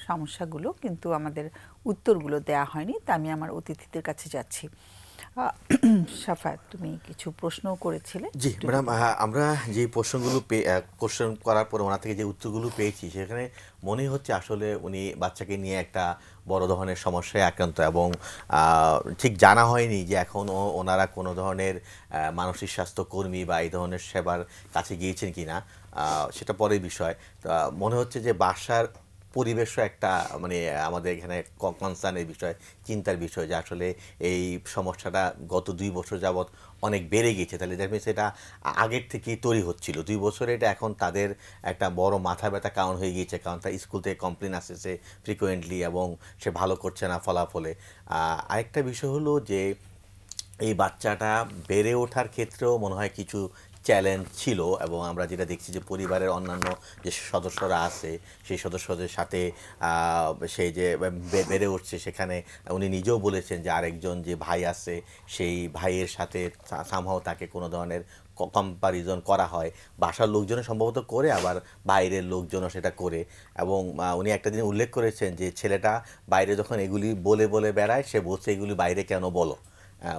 সমস্যাগুলো, কিন্তু আমাদের উত্তরগুলো দেয়া হয়নি। তা আমি আমার অতিথিদের কাছে যাচ্ছি। সাফায়াত, তুমি কিছু প্রশ্নও করেছিলে। জি ম্যাডাম, আমরা যে প্রশ্নগুলো কোশ্চেন করার পর ওনার থেকে যে উত্তরগুলো পেয়েছি, সেখানে মনে হচ্ছে আসলে উনি বাচ্চাকে নিয়ে একটা বড় ধরনের সমস্যায় আক্রান্ত এবং ঠিক জানা হয়নি যে এখন ওনারা কোনো ধরনের মানসিক স্বাস্থ্য কর্মী বা এই ধরনের সেবার কাছে গিয়েছেন কিনা, সেটা পরের বিষয়। মনে হচ্ছে যে বাসার পরিবেশও একটা মানে আমাদের এখানে কনসার্নের বিষয়, চিন্তার বিষয়, যে আসলে এই সমস্যাটা গত 2 বছর যাবৎ অনেক বেড়ে গেছে। তাহলে দ্যাট মিনস এটা আগের থেকেই তৈরি হচ্ছিল, 2 বছরে এটা এখন তাদের একটা বড় মাথা ব্যথা কারণ হয়ে গিয়েছে, কারণ তার স্কুল থেকে কমপ্লেন আসতেছে ফ্রিকোয়েন্টলি এবং সে ভালো করছে না ফলাফলে। আরেকটা বিষয় হলো যে এই বাচ্চাটা বেড়ে ওঠার ক্ষেত্রেও মনে হয় কিছু চ্যালেঞ্জ ছিল, এবং আমরা যেটা দেখছি যে পরিবারের অন্যান্য যে সদস্যরা আছে সেই সদস্যদের সাথে সেই যে বেড়ে উঠছে, সেখানে উনি নিজেও বলেছেন যে আরেকজন যে ভাই আছে সেই ভাইয়ের সাথে সামহাও তাকে কোনো ধরনের কম্পারিজন করা হয়, বাসার লোকজনও সম্ভবত করে, আবার বাইরের লোকজনও সেটা করে। এবং উনি একটা দিন উল্লেখ করেছেন যে ছেলেটা বাইরে যখন এগুলি বলে বলে বেড়ায়, সে বলছে এগুলি বাইরে কেন বলো,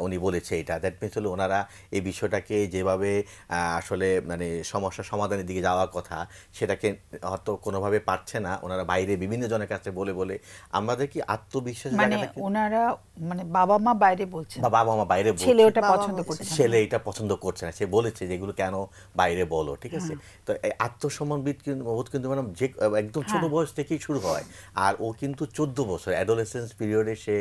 উনি বলেছে এটা। দ্যাট মিনস হলো ওনারা এই বিষয়টাকে যেভাবে আসলে মানে সমস্যা সমাধানের দিকে যাওয়ার কথা, সেটাকে হয়তো কোনোভাবে পারছে না, ওনারা বাইরে বিভিন্ন জনের কাছে বলে বলে। আমাদের কি আত্মবিশ্বাস মানে ওনারা মানে বাবা মা বাইরে বলছেন, বা বাবা মা বাইরে বলছে, ছেলে ওটা পছন্দ করছে না, ছেলে এটা পছন্দ করছে না, সে বলেছে যে এগুলো কেন বাইরে বলো, ঠিক আছে। তো এই আত্মসম্মানবোধ কিন্তু ম্যাডাম যে একদম ছোট বয়স থেকেই শুরু হয়, আর ও কিন্তু 14 বছর অ্যাডোলেসেন্স পিরিয়ডে সে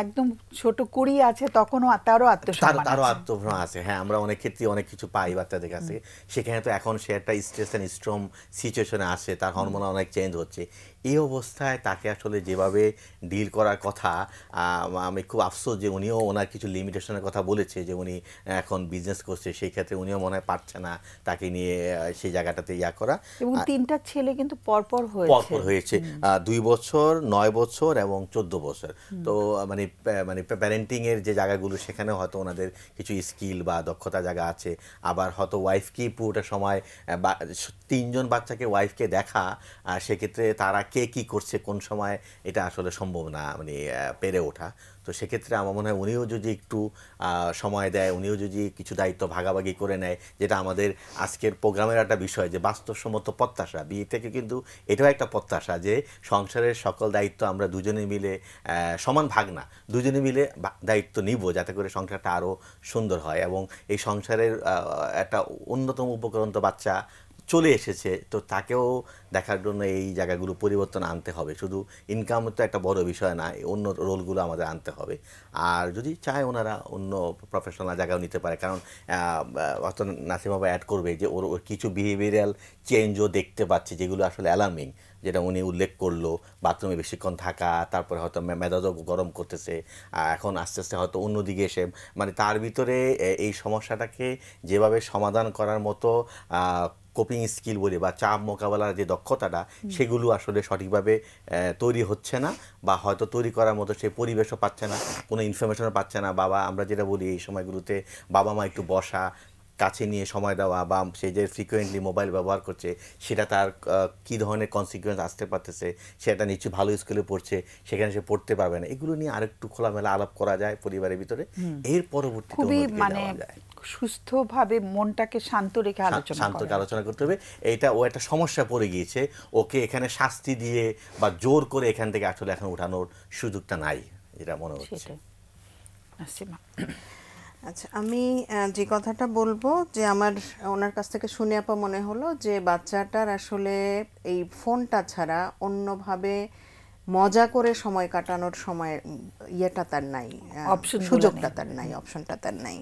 একদম ছোট কুড়ি আছে, তখনও তারও আত্মসম্মান আছে। হ্যাঁ, আমরা অনেক ক্ষেত্রে অনেক কিছু পাই বাচ্চাদের কাছে, সেখানে তো এখন সে একটা স্ট্রেস অ্যান্ড স্ট্রম সিচুয়েশনে আসে, তার হরমোন অনেক চেঞ্জ হচ্ছে। এই অবস্থায় তাকে আসলে যেভাবে ডিল করার কথা, আমি খুব আফসোস যে উনিও ওনার কিছু লিমিটেশনের কথা বলেছে, যে উনি এখন বিজনেস করছে, সেই ক্ষেত্রে উনিও মনে হয় পারছে না তাকে নিয়ে সেই জায়গাটাতে ইয়া করা। এবং 3টা ছেলে কিন্তু পরপর হয়েছে 2 বছর, 9 বছর এবং 14 বছর। তো মানে প্যারেন্টিং ওয়ার্কিংয়ের যে জায়গাগুলো সেখানে হয়তো ওনাদের কিছু স্কিল বা দক্ষতা জায়গা আছে, আবার হয়তো ওয়াইফকেই পুরোটা সময় 3জন বাচ্চাকে ওয়াইফকে দেখা, সেক্ষেত্রে তারা কে কী করছে কোন সময় এটা আসলে সম্ভব না মানে পেরে ওঠা। তো সেক্ষেত্রে আমার মনে হয় উনিও যদি একটু সময় দেয়, উনিও যদি কিছু দায়িত্ব ভাগাভাগি করে নেয়, যেটা আমাদের আজকের প্রোগ্রামের একটা বিষয় যে বাস্তবসম্মত প্রত্যাশা, বিয়ে থেকে কিন্তু এটাও একটা প্রত্যাশা যে সংসারের সকল দায়িত্ব আমরা দুজনে মিলে সমান ভাগ না, দুজনে মিলে দায়িত্ব নিব যাতে করে সংসারটা আরও সুন্দর হয়। এবং এই সংসারের একটা অন্যতম উপকরণ তো বাচ্চা চলে এসেছে, তো তাকেও দেখার জন্য এই জায়গাগুলো পরিবর্তন আনতে হবে। শুধু ইনকাম তো একটা বড় বিষয় না, অন্য রোলগুলো আমাদের আনতে হবে। আর যদি চায় ওনারা অন্য প্রফেশনাল জায়গাও নিতে পারে, কারণ হয়তো নাসিমা ভাই অ্যাড করবে যে ওর কিছু বিহেভিয়ারাল চেঞ্জও দেখতে পাচ্ছে যেগুলো আসলে অ্যালার্মিং, যেটা উনি উল্লেখ করলো, বাথরুমে বেশিক্ষণ থাকা, তারপরে হয়তো মেজাজও গরম করতেছে, এখন আস্তে আস্তে হয়তো অন্যদিকে এসে মানে তার ভিতরে এই সমস্যাটাকে যেভাবে সমাধান করার মতো কোপিং স্কিল বলি বা চাপ মোকাবেলার যে দক্ষতাটা, সেগুলো আসলে সঠিকভাবে তৈরি হচ্ছে না, বা হয়তো তৈরি করার মতো সেই পরিবেশও পাচ্ছে না, কোনো ইনফরমেশনও পাচ্ছে না। বাবা, আমরা যেটা বলি এই সময়গুলোতে বাবা মা একটু বসা, কাছে নিয়ে সময় দেওয়া, বা সে যে ফ্রিকোয়েন্টলি মোবাইল ব্যবহার করছে সেটা তার কী ধরনের কনসিকুয়েন্স আসতে পারতেছে, সেটা নিশ্চয়ই ভালো স্কুলে পড়ছে, সেখানে সে পড়তে পারবে না, এগুলো নিয়ে আরেকটু খোলামেলা আলাপ করা যায় পরিবারের ভিতরে। এর পরবর্তীতে খুবই মানে সুস্থভাবে মনটাকে শান্ত রেখে আলোচনা করতে হবে। এইটা ও একটা সমস্যা পড়ে গিয়েছে, ওকে এখানে শাস্তি দিয়ে বা জোর করে এখান থেকে আসলে এখন উঠানোর সুযোগটা নাই, যেটা মনে হচ্ছে। আচ্ছা, আমি যে কথাটা বলবো যে আমার ওনার কাছ থেকে শুনে আপা মনে হলো যে বাচ্চাটার আসলে এই ফোনটা ছাড়া অন্যভাবে মজা করে সময় কাটানোর সময় ইয়েটা তার নাই, সুযোগটা তার নাই, অপশনটা তার নাই।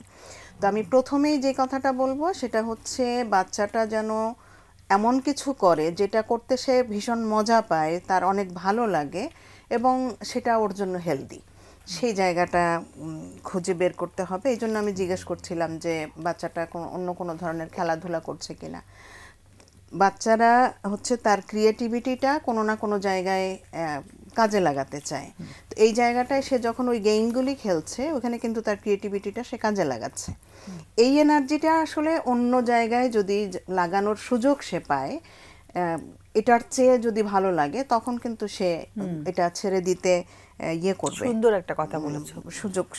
তো আমি প্রথমেই যে কথাটা বলবো সেটা হচ্ছে বাচ্চাটা যেন এমন কিছু করে যেটা করতে সে ভীষণ মজা পায়, তার অনেক ভালো লাগে এবং সেটা ওর জন্য হেলদি, সেই জায়গাটা খুঁজে বের করতে হবে। এই জন্য আমি জিজ্ঞেস করছিলাম যে বাচ্চাটা অন্য কোনো ধরনের খেলাধুলা করছে কিনা। বাচ্চারা হচ্ছে তার ক্রিয়েটিভিটিটা কোনো না কোনো জায়গায় কাজে লাগাতে চায়, তো এই জায়গাটায় সে যখন ওই গেমগুলি খেলছে ওখানে কিন্তু তার ক্রিয়েটিভিটিটা সে কাজে লাগাচ্ছে। এই এনার্জিটা আসলে অন্য জায়গায় যদি লাগানোর সুযোগ সে পায়, এটার চেয়ে যদি ভালো লাগে তখন কিন্তু সে এটা ছেড়ে দিতে ইয়ে করবে। সুন্দর একটা কথা বলেছো,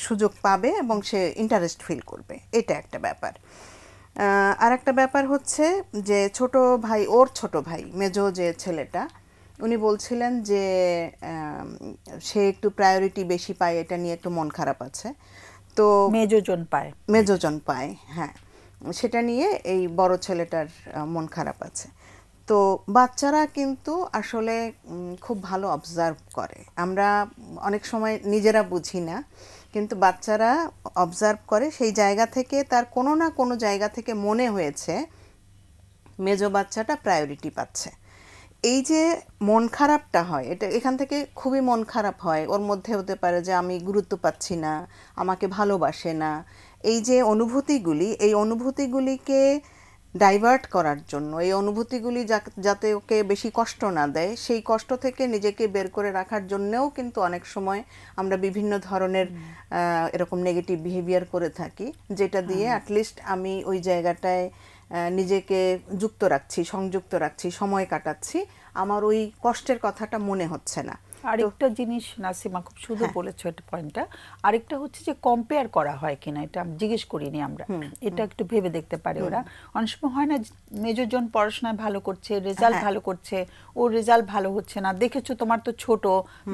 সুযোগ পাবে এবং সে ইন্টারেস্ট ফিল করবে, এটা একটা ব্যাপার। আর একটা ব্যাপার হচ্ছে যে ওর ছোট ভাই মেজো যে ছেলেটা, উনি বলছিলেন যে সে একটু প্রায়োরিটি বেশি পায়, এটা নিয়ে একটু মন খারাপ আছে। তো মেজোজন পায়, হ্যাঁ, সেটা নিয়ে এই বড় ছেলেটার মন খারাপ আছে। তো বাচ্চারা কিন্তু আসলে খুব ভালো অবজার্ভ করে, আমরা অনেক সময় নিজেরা বুঝি না, কিন্তু বাচ্চারা অবজার্ভ করে। সেই জায়গা থেকে তার কোনো না কোনো জায়গা থেকে মনে হয়েছে মেজো বাচ্চাটা প্রায়োরিটি পাচ্ছে। এই যে মন খারাপটা হয়, এটা এখান থেকে খুবই মন খারাপ হয়, ওর মধ্যে হতে পারে যে আমি গুরুত্ব পাচ্ছি না, আমাকে ভালোবাসে না। এই যে অনুভূতিগুলি, এই অনুভূতিগুলিকে ডাইভার্ট করার জন্য, এই অনুভূতিগুলি যাতে ওকে বেশি কষ্ট না দেয়, সেই কষ্ট থেকে নিজেকে বের করে রাখার জন্যও কিন্তু অনেক সময় আমরা বিভিন্ন ধরনের এরকম নেগেটিভ বিহেভিয়ার করে থাকি, যেটা দিয়ে অ্যাটলিস্ট আমি ওই জায়গাটায় নিজেকে যুক্ত রাখছি, সংযুক্ত রাখছি, সময় কাটাচ্ছি, আমার ওই কষ্টের কথাটা মনে হচ্ছে না। আরেকটা জিনিস নাসিমা খুব সুন্দর বলেছো এটা পয়েন্টটা, আরেকটা হচ্ছে যে কম্পেয়ার করা হয় কিনা, এটা জিজ্ঞেস করিনি আমরা, এটা একটু ভেবে দেখতে পারে ওরা। অনেক সময় হয় না মেজরজন পড়াশোনায় ভালো করছে, রেজাল্ট ভালো করছে, ওর রেজাল্ট ভালো হচ্ছে না, দেখেছো তোমার তো ছোট,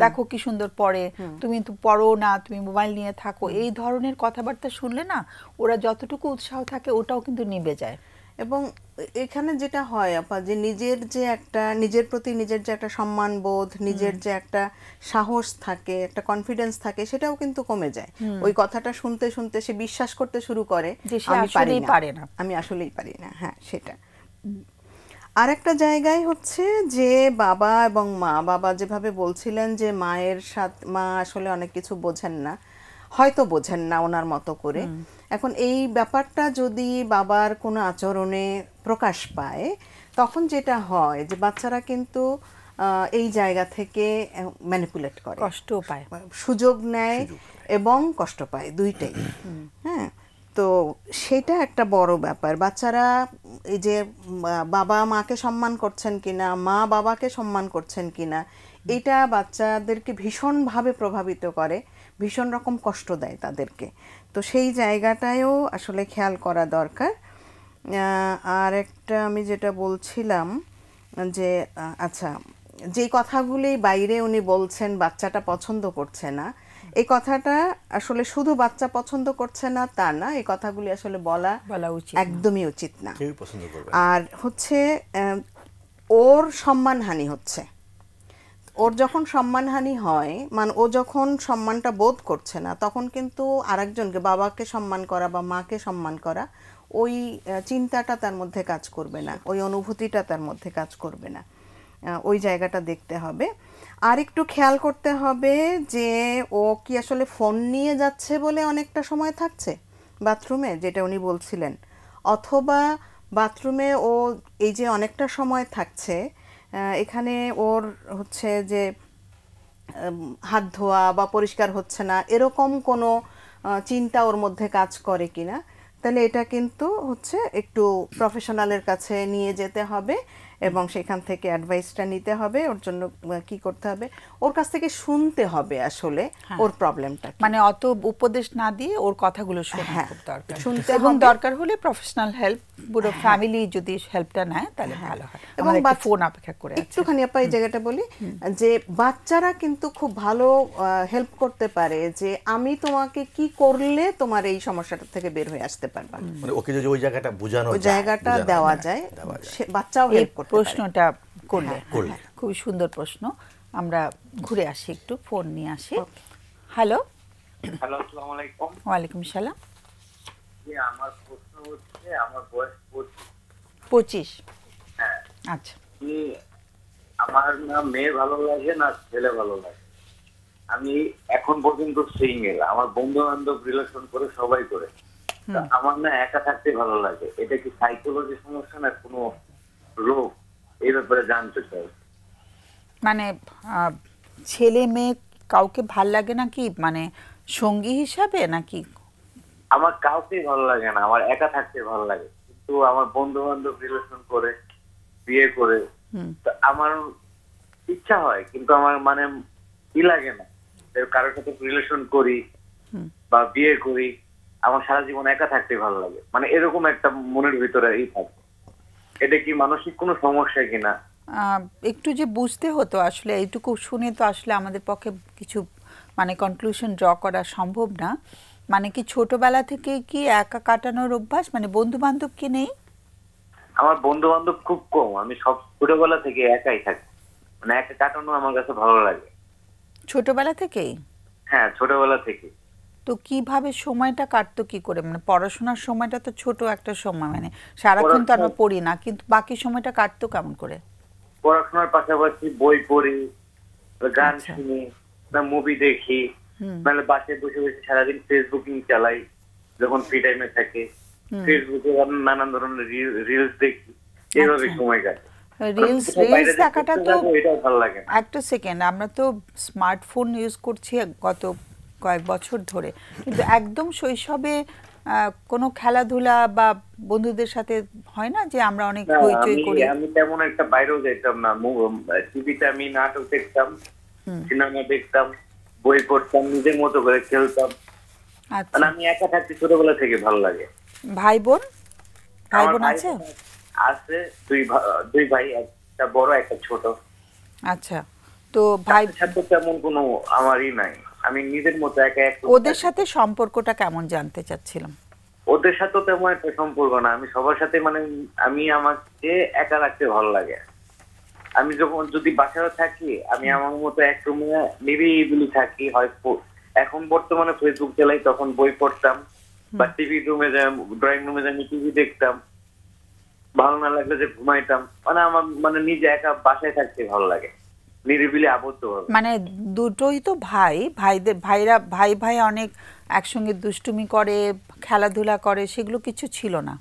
দেখো কি সুন্দর পড়ে, তুমি তো পড়ো না, তুমি মোবাইল নিয়ে থাকো, এই ধরনের কথাবার্তা শুনলে না ওরা যতটুকু উৎসাহ থাকে ওটাও কিন্তু নিভে যায়। এবং এখানে যেটা হয় আপা, যে নিজের প্রতি নিজের যে একটা সম্মান বোধ, নিজের যে একটা সাহস থাকে, একটা কনফিডেন্স থাকে, সেটাও কিন্তু কমে যায়। ওই কথাটা শুনতে শুনতে সে বিশ্বাস করতে শুরু করে আমি আসলেই পারি না। হ্যাঁ, সেটা। আর একটা জায়গায় হচ্ছে যে বাবা এবং বাবা যেভাবে বলছিলেন যে মা আসলে অনেক কিছু বোঝেন না, হয়তো বোঝেন না ওনার মতো করে। এখন এই ব্যাপারটা যদি বাবার কোনো আচরণে প্রকাশ পায়, তখন যেটা হয় যে বাচ্চারা কিন্তু এই জায়গা থেকে ম্যানিপুলেট করে, কষ্টও পায়, সুযোগ নেয় এবং কষ্ট পায়, দুইটাই। হ্যাঁ, তো সেটা একটা বড় ব্যাপার। বাচ্চারা এই যে বাবা মাকে সম্মান করছেন কিনা, মা বাবাকে সম্মান করছেন কিনা, এটা বাচ্চাদেরকে ভীষণভাবে প্রভাবিত করে, ভীষণ রকম কষ্ট দেয় তাদেরকে। তো সেই জায়গাটায়ও আসলে খেয়াল করা দরকার। আর একটা আমি যেটা বলছিলাম যে আচ্ছা, যেই কথাগুলি বাইরে উনি বলছেন বাচ্চাটা পছন্দ করছে না, এই কথাটা আসলে শুধু বাচ্চা পছন্দ করছে না তা না, এই কথাগুলি আসলে বলা উচিত, একদমই উচিত না। কেউ পছন্দ করবে না। আর হচ্ছে ওর সম্মানহানি হচ্ছে। ওর যখন সম্মানহানি হয়, মানে ও যখন সম্মানটা বোধ করছে না, তখন কিন্তু আরেকজনকে, বাবাকে সম্মান করা বা মাকে সম্মান করা, ওই চিন্তাটা তার মধ্যে কাজ করবে না, ওই অনুভূতিটা তার মধ্যে কাজ করবে না। ওই জায়গাটা দেখতে হবে। আর একটু খেয়াল করতে হবে যে ও কি আসলে ফোন নিয়ে যাচ্ছে বলে অনেকটা সময় থাকছে বাথরুমে, যেটা উনি বলছিলেন, অথবা বাথরুমে ও এই যে অনেকটা সময় থাকছে, এখানে ওর হচ্ছে যে হাত ধোয়া বা পরিষ্কার হচ্ছে না এরকম কোনো চিন্তা ওর মধ্যে কাজ করে কিনা, তাহলে এটা কিন্তু হচ্ছে একটু প্রফেশনালের কাছে নিয়ে যেতে হবে এবং সেখান থেকে অ্যাডভাইসটা নিতে হবে। ওর জন্য কি করতে হবে, ওর কাছ থেকে শুনতে হবে আসলে ওর প্রবলেমটা, মানে অত উপদেশ না দিয়ে ওর কথাগুলো শোনা খুব দরকার, শুনতে এবং হবে। দরকার হলে প্রফেশনাল হেল্প, পুরো ফ্যামিলি যদি হেল্পটা নেয় তাহলে ভালো হয়। এবং ফোন অপেক্ষা করে আছে একটুখানি আপা এই জায়গাটা বলি যে বাচ্চারা কিন্তু খুব ভালো হেল্প করতে পারে, যে আমি তোমাকে কি করলে তোমার এই সমস্যাটা থেকে বের হয়ে আসতে পারবা, মানে ওকে যদি ওই জায়গাটা বোঝানো ওই জায়গাটা দেওয়া যায়, বাচ্চাও হেল্প করতে পারে। প্রশ্নটা করলে খুব সুন্দর প্রশ্ন। আমরা ঘুরে আসি, একটু ফোন নিয়ে আসি। হ্যালো, আসসালামু আলাইকুম। ওয়ালাইকুম সালাম। আমার প্রশ্ন হচ্ছে, আমার বয়স 25। হ্যাঁ, আচ্ছা, আমার না মেয়ে ভালো লাগে না ছেলে ভালো লাগে। আমি এখন পর্যন্ত সিঙ্গেল, আমার বন্ধু বান্ধব রিলেশন করে সবাই করে, আমার না একা থাকতে ভালো লাগে। এটা কি সাইকোলজি সমস্যা না কোনো রোগ? এই ব্যাপারে জানতে চাই। মানে ছেলে মেয়ে কাউকে ভাল লাগে নাকি, মানে সঙ্গী হিসাবে নাকি? আমার কাউকে ভালো লাগে না, আমার একা থাকতে ভালো লাগে। কিন্তু আমার বন্ধু বান্ধব রিলেশন করে বিয়ে করে আমার ইচ্ছা হয়, কিন্তু আমার মানে কি লাগে না কারোর সাথে রিলেশন করি বা বিয়ে করি। আমার সারা জীবন একা থাকতে ভালো লাগে, মানে এরকম একটা মনের ভিতরে থাকে। এটা কি মানসিক কোনো সমস্যা কিনা? একটু যে বুঝতে হতো আসলে, এইটুকু শুনে তো আসলে আমাদের পক্ষে কিছু মানে কনক্লুশন ড্র করা সম্ভব না। মানে কি ছোটবেলা থেকে কি একা কাটানোর অভ্যাস, মানে বন্ধু বান্ধব কি নেই? আমার বন্ধু বান্ধব খুব কম, আমি সব ছোটবেলা থেকে একাই থাকি, মানে একা কাটানো আমার কাছে ভালো লাগে। ছোটবেলা থেকেই? হ্যাঁ, ছোটবেলা থেকে। তো কিভাবে সময়টা কাটতো কি করে, মানে পড়াশোনার সময়টা তো ছোট একটা সময়, মানে সারাক্ষণ তো আমরা পড়ি না, কিন্তু বাকি সময়টা কাটতো কেমন করে? পড়াশোনার পাশাপাশি বই পড়ি, গান শুনি, মুভি দেখি, মানে বাসায় বসে বসে সারাদিন ফেসবুকিং চালাই যখন ফ্রি টাইমে থাকে, ফেসবুকে নানান ধরনের রিলস দেখি, এইভাবে সময় কাটে। রিলস দেখাটা তো এটাও ভালো লাগে না। একটা সেকেন্ড, আমরা তো স্মার্টফোন ইউজ করছি গত কয়েক বছর ধরে, কিন্তু একদম শৈশবে কোনো খেলাধুলা বা বন্ধুদের সাথে হয় না যে আমরা অনেক হইচই করি? আমি তেমন একটা বাইরেও যেতাম না, টিভিতে আমি নাটক দেখতাম, সিনেমা দেখতাম, বই পড়তাম, নিজের মতো করে খেলতাম। মানে আমি একা থাকতে ছোটবেলা থেকে ভালো লাগে। ভাই বোন আছে? আছে দুই ভাই, একটা বড় একটা ছোট। আচ্ছা, তো ভাই সাথে তেমন কোনো আমারই নাই, আমি নিজের মতো একা। ওদের সাথে সম্পর্কটা কেমন জানতে চাচ্ছিলাম। ওদের সাথে তেমন একটা সম্পর্ক না, আমি সবার সাথে, মানে আমি আমাকে একা রাখতে ভালো লাগে। আমি যখন যদি বাসায় থাকি, আমি আমার মতো এক রুমে নিরিবিলি থাকি। হয়তো এখন বর্তমানে ফেসবুক চালাই, তখন বই পড়তাম বা টিভি রুমে ড্রয়িং রুমে আমি টিভি দেখতাম, ভালো না লাগলে যে ঘুমাইতাম। মানে আমার মানে নিজে একা বাসায় থাকতে ভালো লাগে, নিরিবিলি আবদ্ধ হবে। মানে দুটোই তো ভাইরা ভাই অনেক একসঙ্গে দুষ্টুমি করে, খেলাধুলা করে, সেগুলো কিছু ছিল না?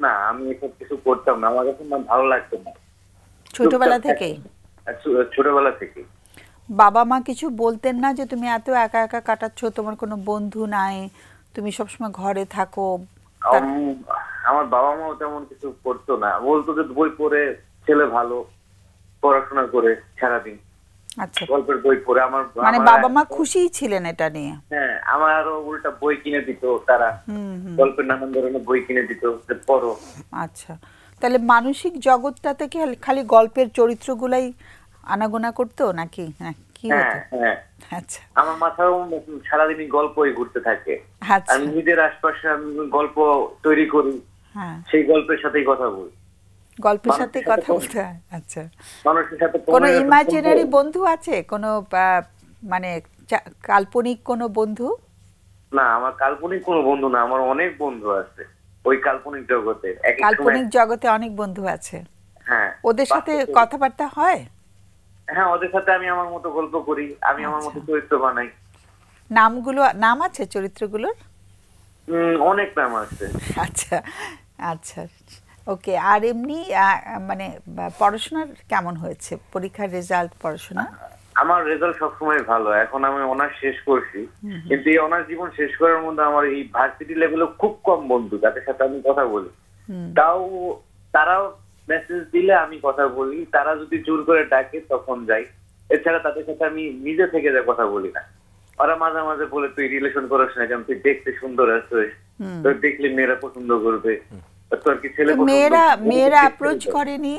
না, আমি এসব কিছু করতাম না, আমার কাছে ভালো লাগতো না ছোটবেলা থেকেই। ছোটবেলা থেকে। বাবা মা কিছু বলতেন না যে তুমি এত একা একা কাটাচ্ছ, তোমার কোনো বন্ধু নাই, তুমি সবসময় ঘরে থাকো? আমার বাবা মাও তেমন কিছু করতো না, বলতো যে বই পড়ে ছেলে ভালো, পড়াশোনা করে সারাদিন আচ্ছা, গল্পের বই পড়ে। মানে বাবা মা খুশিই ছিলেন এটা নিয়ে? হ্যাঁ, আমার আরো উল্টা বই কিনে দিত তারা, গল্পের নানান ধরনের বই কিনে দিত যে পড়ো। আচ্ছা, তাহলে মানসিক জগৎটাতে কি খালি গল্পের চরিত্রগুলাই আনাগোনা করতো নাকি? হ্যাঁ, কি হ্যাঁ হতো? হ্যাঁ, আচ্ছা আমার মাথাও সারাদিনই গল্পই ঘুরতে থাকে। আচ্ছা, আমি নিজের আশপাশে আমি গল্প তৈরি করি, হ্যাঁ, সেই গল্পের সাথেই কথা বলি, গল্পের সাথে কথা বলতে হয়। আচ্ছা, মানুষের সাথে। কোনো ইমাজিনারি বন্ধু আছে? কোনো মানে কাল্পনিক কোনো বন্ধু? না, আমার কাল্পনিক কোনো বন্ধু না, আমার অনেক বন্ধু আছে ওই কাল্পনিক জগতে। কাল্পনিক জগতে অনেক বন্ধু আছে? হ্যাঁ। ওদের সাথে কথাবার্তা হয়? হ্যাঁ, ওদের সাথে আমি আমার মতো গল্প করি, আমি আমার মতো চরিত্র বানাই। নাম আছে চরিত্রগুলোর? অনেক নাম আছে। আচ্ছা আচ্ছা, ওকে। আর এমনি মানে পড়াশোনার কেমন হয়েছে? পরীক্ষার রেজাল্ট, পড়াশোনা? আমার রেজাল্ট সবসময় ভালো। এখন আমি অনার্স শেষ করছি, কিন্তু এই অনার্স জীবন শেষ করার মধ্যে আমার এই ভার্সিটি লেভেলে খুব কম বন্ধু যাদের সাথে আমি কথা বলি। তাও তারাও মেসেজ দিলে আমি কথা বলি, তারা যদি জোর করে ডাকে তখন যাই। এছাড়া তাদের সাথে আমি নিজে থেকে যা কথা বলি না। ওরা মাঝে মাঝে বলে তুই রিলেশন করিস না কেন, তুই দেখতে সুন্দর আছিস, তোর দেখলে মেয়েরা পছন্দ করবে, তোর কি ছেলে মেয়েরা অ্যাপ্রোচ করেনি?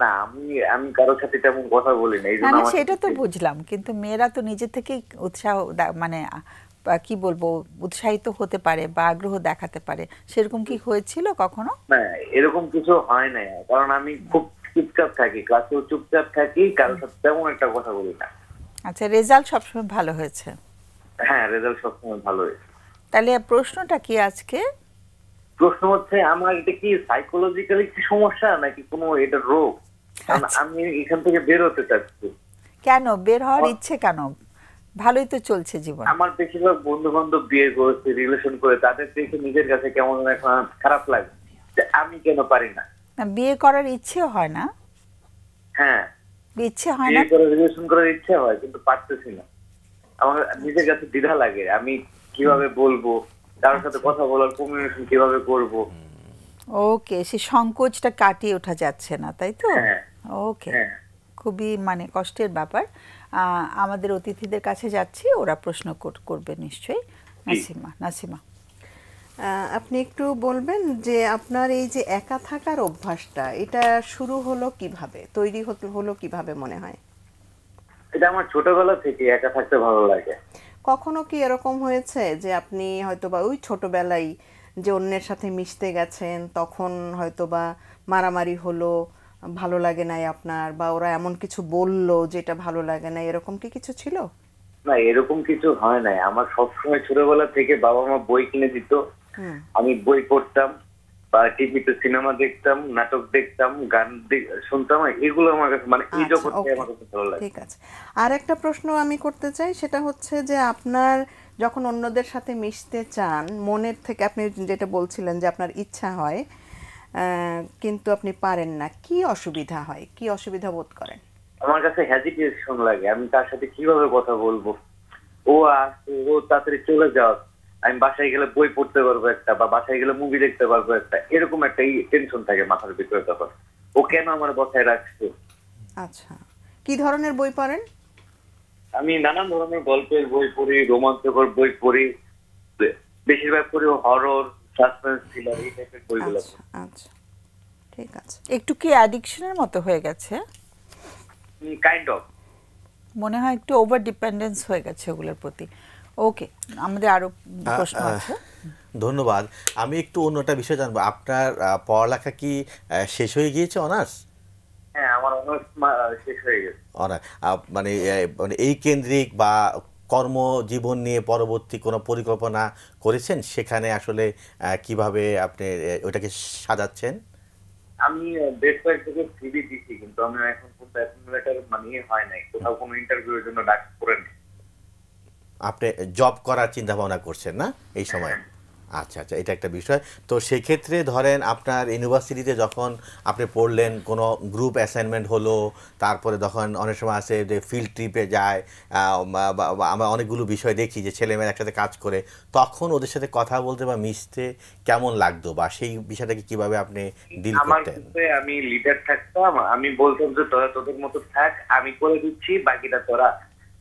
না, আমি কারোর সাথে তেমন কথা বলি না। না, সেটা তো বুঝলাম, কিন্তু মেয়েরা তো নিজে থেকেই উৎসাহ মানে কি বলবো, উৎসাহিত হতে পারে বা আগ্রহ দেখাতে পারে। সেরকম কি হয়েছিল কখনো? না, এরকম কিছু হয় না, কারণ আমি খুব চুপচাপ থাকি, ক্লাসেও চুপচাপ থাকি, কারোর সাথে তেমন একটা কথা বলি না। আচ্ছা, রেজাল্ট সবসময় ভালো হয়েছে? হ্যাঁ, রেজাল্ট সবসময় ভালো হয়েছে। তাহলে প্রশ্নটা কি আজকে? প্রশ্ন হচ্ছে আমার এটা কি সাইকোলজিক্যালি কি সমস্যা নাকি কোনো এটা রোগ? কারণ আমি এখান থেকে বের হতে চাচ্ছি। কেন বের হওয়ার ইচ্ছে কেন? ভালোই তো চলছে জীবন। আমার বেশিরভাগ বন্ধু বান্ধব বিয়ে করেছে, রিলেশন করে, তাদের দেখে নিজের কাছে কেমন খারাপ লাগে যে আমি কেন পারি না। বিয়ে করার ইচ্ছে হয় না? হ্যাঁ, ইচ্ছে হয় না, বিয়ে করে রিলেশন করার ইচ্ছে হয়, কিন্তু পারতেছি না। আমার নিজের কাছে দ্বিধা লাগে, আমি কিভাবে বলবো, কারোর সাথে কথা বলার কমিউনিকেশন কিভাবে করব। ওকে, সে সংকোচটা কাটিয়ে ওঠা যাচ্ছে না, তাই তো? হ্যাঁ, ওকে, হ্যাঁ। খুবই মানে কষ্টের ব্যাপার। আমাদের অতিথিদের কাছে যাচ্ছি, ওরা প্রশ্ন করবে নিশ্চয়ই। নাসিমা, আপনি একটু বলবেন যে আপনার এই যে একা থাকার অভ্যাসটা, এটা শুরু হলো কিভাবে, তৈরি হলো কিভাবে মনে হয়? এটা আমার ছোটবেলা থেকে একা থাকতে ভালো লাগে। কখনো কি এরকম হয়েছে যে আপনি হয়তোবা ওই ছোটবেলায় যে অন্যের সাথে মিশতে গেছেন, তখন হয়তোবা মারামারি হলো, ভালো লাগে নাই আপনার, বা ওরা এমন কিছু বললো যেটা ভালো লাগে না, এরকম কি কিছু ছিল? না, এরকম কিছু হয় নাই। আমার সবসময় ছোটবেলা থেকে বাবা মা বই কিনে দিত, আমি বই পড়তাম, বা টিভিতে সিনেমা দেখতাম, নাটক দেখতাম, গান শুনতাম। এগুলো আমার কাছে মানে এই জগৎটা আমার কাছে ভালো লাগে। ঠিক আছে। আর একটা প্রশ্ন আমি করতে চাই, সেটা হচ্ছে যে আপনার যখন অন্যদের সাথে মিশতে চান, মনের থেকে আপনি যেটা বলছিলেন যে আপনার ইচ্ছা হয় কিন্তু আপনি পারেন না, কি অসুবিধা হয়, কি অসুবিধা বোধ করেন? আমার কাছে হেজিটেশন লাগে, আমি তার সাথে কিভাবে কথা বলবো। ও তাড়াতাড়ি চলে যাও, আমি বাসায় গেলে বই পড়তে পারবো একটা, বা বাসায় গেলে মুভি দেখতে পারবো একটা, এরকম একটা টেনশন থাকে মাথার ভিতরে তখন। ও কেন আমার বসায় রাখছে। আচ্ছা, কি ধরনের বই পড়েন? আমি নানান ধরনের গল্পের বই পড়ি, রোমাঞ্চকর বই পড়ি, বেশিরভাগ পড়ি হরর, সাসপেন্স, থ্রিলার, এই টাইপের বইগুলো। আচ্ছা, ঠিক আছে। একটু কি অ্যাডিকশনের মতো হয়ে গেছে? কাইন্ড অফ, মনে হয় একটু ওভার ডিপেন্ডেন্স হয়ে গেছে ওগুলোর প্রতি। ওকে, আমাদের আরো প্রশ্ন আছে। ধন্যবাদ। আমি একটু অন্যটা বিষয় জানবো, আপনার পড়ালেখা কি শেষ হয়ে গিয়েছে, অনার্স? হ্যাঁ, আমার অনার্স শেষ হয়ে গেছে। মানে এই কেন্দ্রিক বা কর্মজীবন নিয়ে পরবর্তী কোনো পরিকল্পনা করেছেন? সেখানে আসলে কিভাবে আপনি ওটাকে সাজাচ্ছেন? আমি বেশ কয়েকটা সিভি দিছি, কিন্তু আমি এখন পর্যন্ত অ্যাপয়েন্টমেন্ট মানে হয় নাই, কোথাও কোনো ইন্টারভিউর জন্য ডাক পড়েনি। আপনি জব করার চিন্তা ভাবনা করছেন না এই সময়? আচ্ছা আচ্ছা, এটা একটা বিষয়। তো সেক্ষেত্রে ধরেন আপনার ইউনিভার্সিটিতে যখন আপনি পড়লেন, কোনো গ্রুপ অ্যাসাইনমেন্ট হলো, তারপরে তখন অনেক সময় আছে যে ফিল্ড ট্রিপে যায়, আমরা অনেকগুলো বিষয় দেখি যে ছেলেমেয়েরা একসাথে কাজ করে, তখন ওদের সাথে কথা বলতে বা মিশতে কেমন লাগতো, বা সেই বিষয়টাকে কিভাবে আপনি ডিল আমার করতেন? গ্রুপে আমি লিডার থাকতাম, আমি বলতাম যে তোরা তোদের মতো থাক, আমি করে দিচ্ছি, বাকিটা তোরা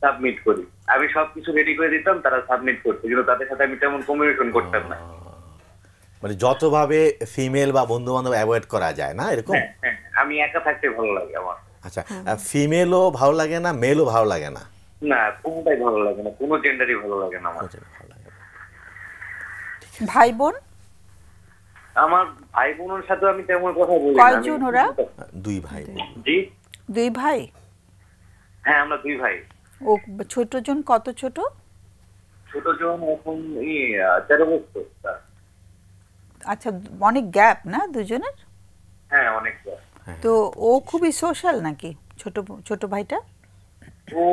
সাবমিট করি। আমি সবকিছু রেডি করে দিতাম, তারা সাবমিট করতো, কিন্তু তাদের সাথে আমি তেমন কমিউনিকেশন করতাম না। মানে যতভাবে ফিমেল বা বন্ধু বান্ধব অ্যাভয়েড করা যায় না, এরকম? হ্যাঁ হ্যাঁ, আমি একা থাকতে ভালো লাগে আমার। আচ্ছা, ফিমেলও ভালো লাগে না, মেলও ভালো লাগে না? না, কোনোটাই ভালো লাগে না, কোনো জেন্ডারই ভালো লাগে না আমার। ভালো লাগে না। ভাই বোন আমার ভাই বোনের সাথে আমি তেমন কথা বলি না। কয়জন ওরা? 2 ভাই। জি, 2 ভাই? হ্যাঁ আমরা 2 ভাই। ও ছোট জন কত ছোট? ছোট জন এখন 13 বছর। আচ্ছা, অনেক গ্যাপ না দুজনের? হ্যাঁ অনেক বড়। তো ও খুবই সোশ্যাল নাকি ছোট ছোট ভাইটা? ও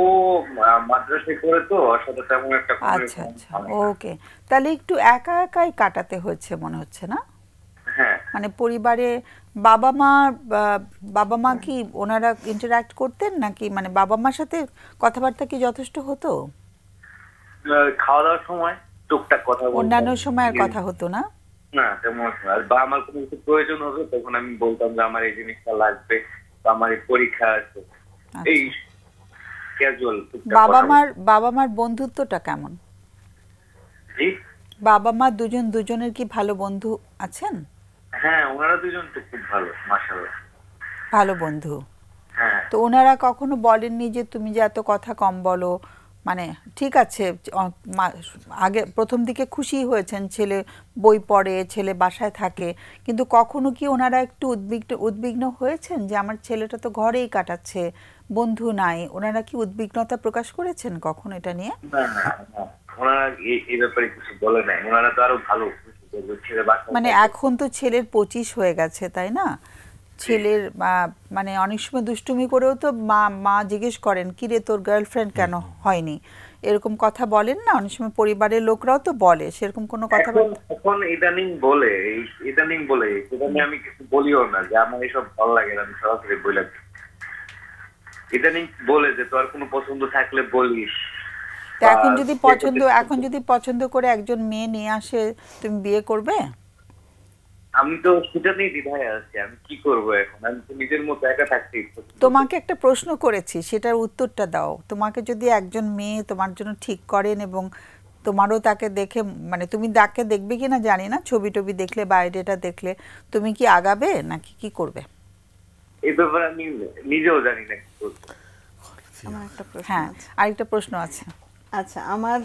মাদ্রাসায় করে, তো ওর সাথে তেমন একটা আচ্ছা আচ্ছা, ওকে। তাহলে একটু একা একাই কাটাতে হচ্ছে মনে হচ্ছে না? হ্যাঁ, মানে পরিবারে বাবা মা কি ওনারা ইন্টারঅ্যাক্ট করতেন নাকি, মানে বাবা মার সাথে কথাবার্তা কি যথেষ্ট হতো? খাওয়া দাওয়ার সময় টুকটাক কথা বলতাম। অন্যান্য সময় আর কথা হতো না? না তেমন না। বা আমার কোনো কিছু প্রয়োজন হতো, তখন আমি বলতাম যে আমার এই জিনিসটা লাগবে, বা আমার এই পরীক্ষা আছে, এই ক্যাজুয়াল টুকটাক কথা বলতাম। বাবা মার বন্ধুত্বটা কেমন? জি, বাবা মা দুজনের কি ভালো বন্ধু আছেন? হ্যাঁ ওনারা দুজন তো খুব ভালো, মাশাআল্লাহ। ভালো বন্ধু? হ্যাঁ, তো ওনারা কখনো বলেননি যে তুমি যে এত কথা কম বলো? মানে ঠিক আছে, আগে প্রথম দিকে খুশি হয়েছেন, ছেলে বই পড়ে, ছেলে বাসায় থাকে, কিন্তু কখনো কি ওনারা একটু উদ্বিগ্ন হয়েছেন যে আমার ছেলেটা তো ঘরেই কাটাচ্ছে, বন্ধু নাই? ওনারা কি উদ্বিগ্নতা প্রকাশ করেছেন কখনো এটা নিয়ে? না না না, ওনারা এই ব্যাপারে কিছু বলে নাই। ওনারা তো আরো ভালো ছেলে বাচ্চা। মানে এখন তো ছেলের 25 হয়ে গেছে, তাই না? ছেলের মানে অনেক সময় দুষ্টুমি করেও তো মা জিজ্ঞেস করেন কি রে তোর গার্লফ্রেন্ড কেন হয়নি, এরকম কথা বলেন না অনেক সময়, পরিবারের লোকরাও তো বলে, সেরকম কোনো কথা? এখন ইদানিং বলে, সেটা নিয়ে আমি কিছু বলিও না যে আমার এসব ভালো লাগে না, আমি সরাসরি বলে দিই। ইদানিং বলে যে তোর কোনো পছন্দ থাকলে বলিস। এখন যদি পছন্দ করে একজন মেয়ে নিয়ে আসে, তুমি বিয়ে করবে? আমি তো সেটা নিয়ে দ্বিধায় আছি, আমি কি করব এখন। আমি তো নিজের মতো একা থাকতে ইচ্ছা করছি। তোমাকে একটা প্রশ্ন করেছি, সেটার উত্তরটা দাও। তোমাকে যদি একজন মেয়ে তোমার জন্য ঠিক করেন এবং তোমারও তাকে দেখে, মানে তুমি তাকে দেখবে কিনা জানি না, ছবি টবি দেখলে বায়োডাটা দেখলে তুমি কি আগাবে নাকি কি করবে? এই ব্যাপারে আমি নিজেও জানি না কি করব। আমার একটা প্রশ্ন হ্যাঁ, আছে। আরেকটা প্রশ্ন আছে। আচ্ছা, আমার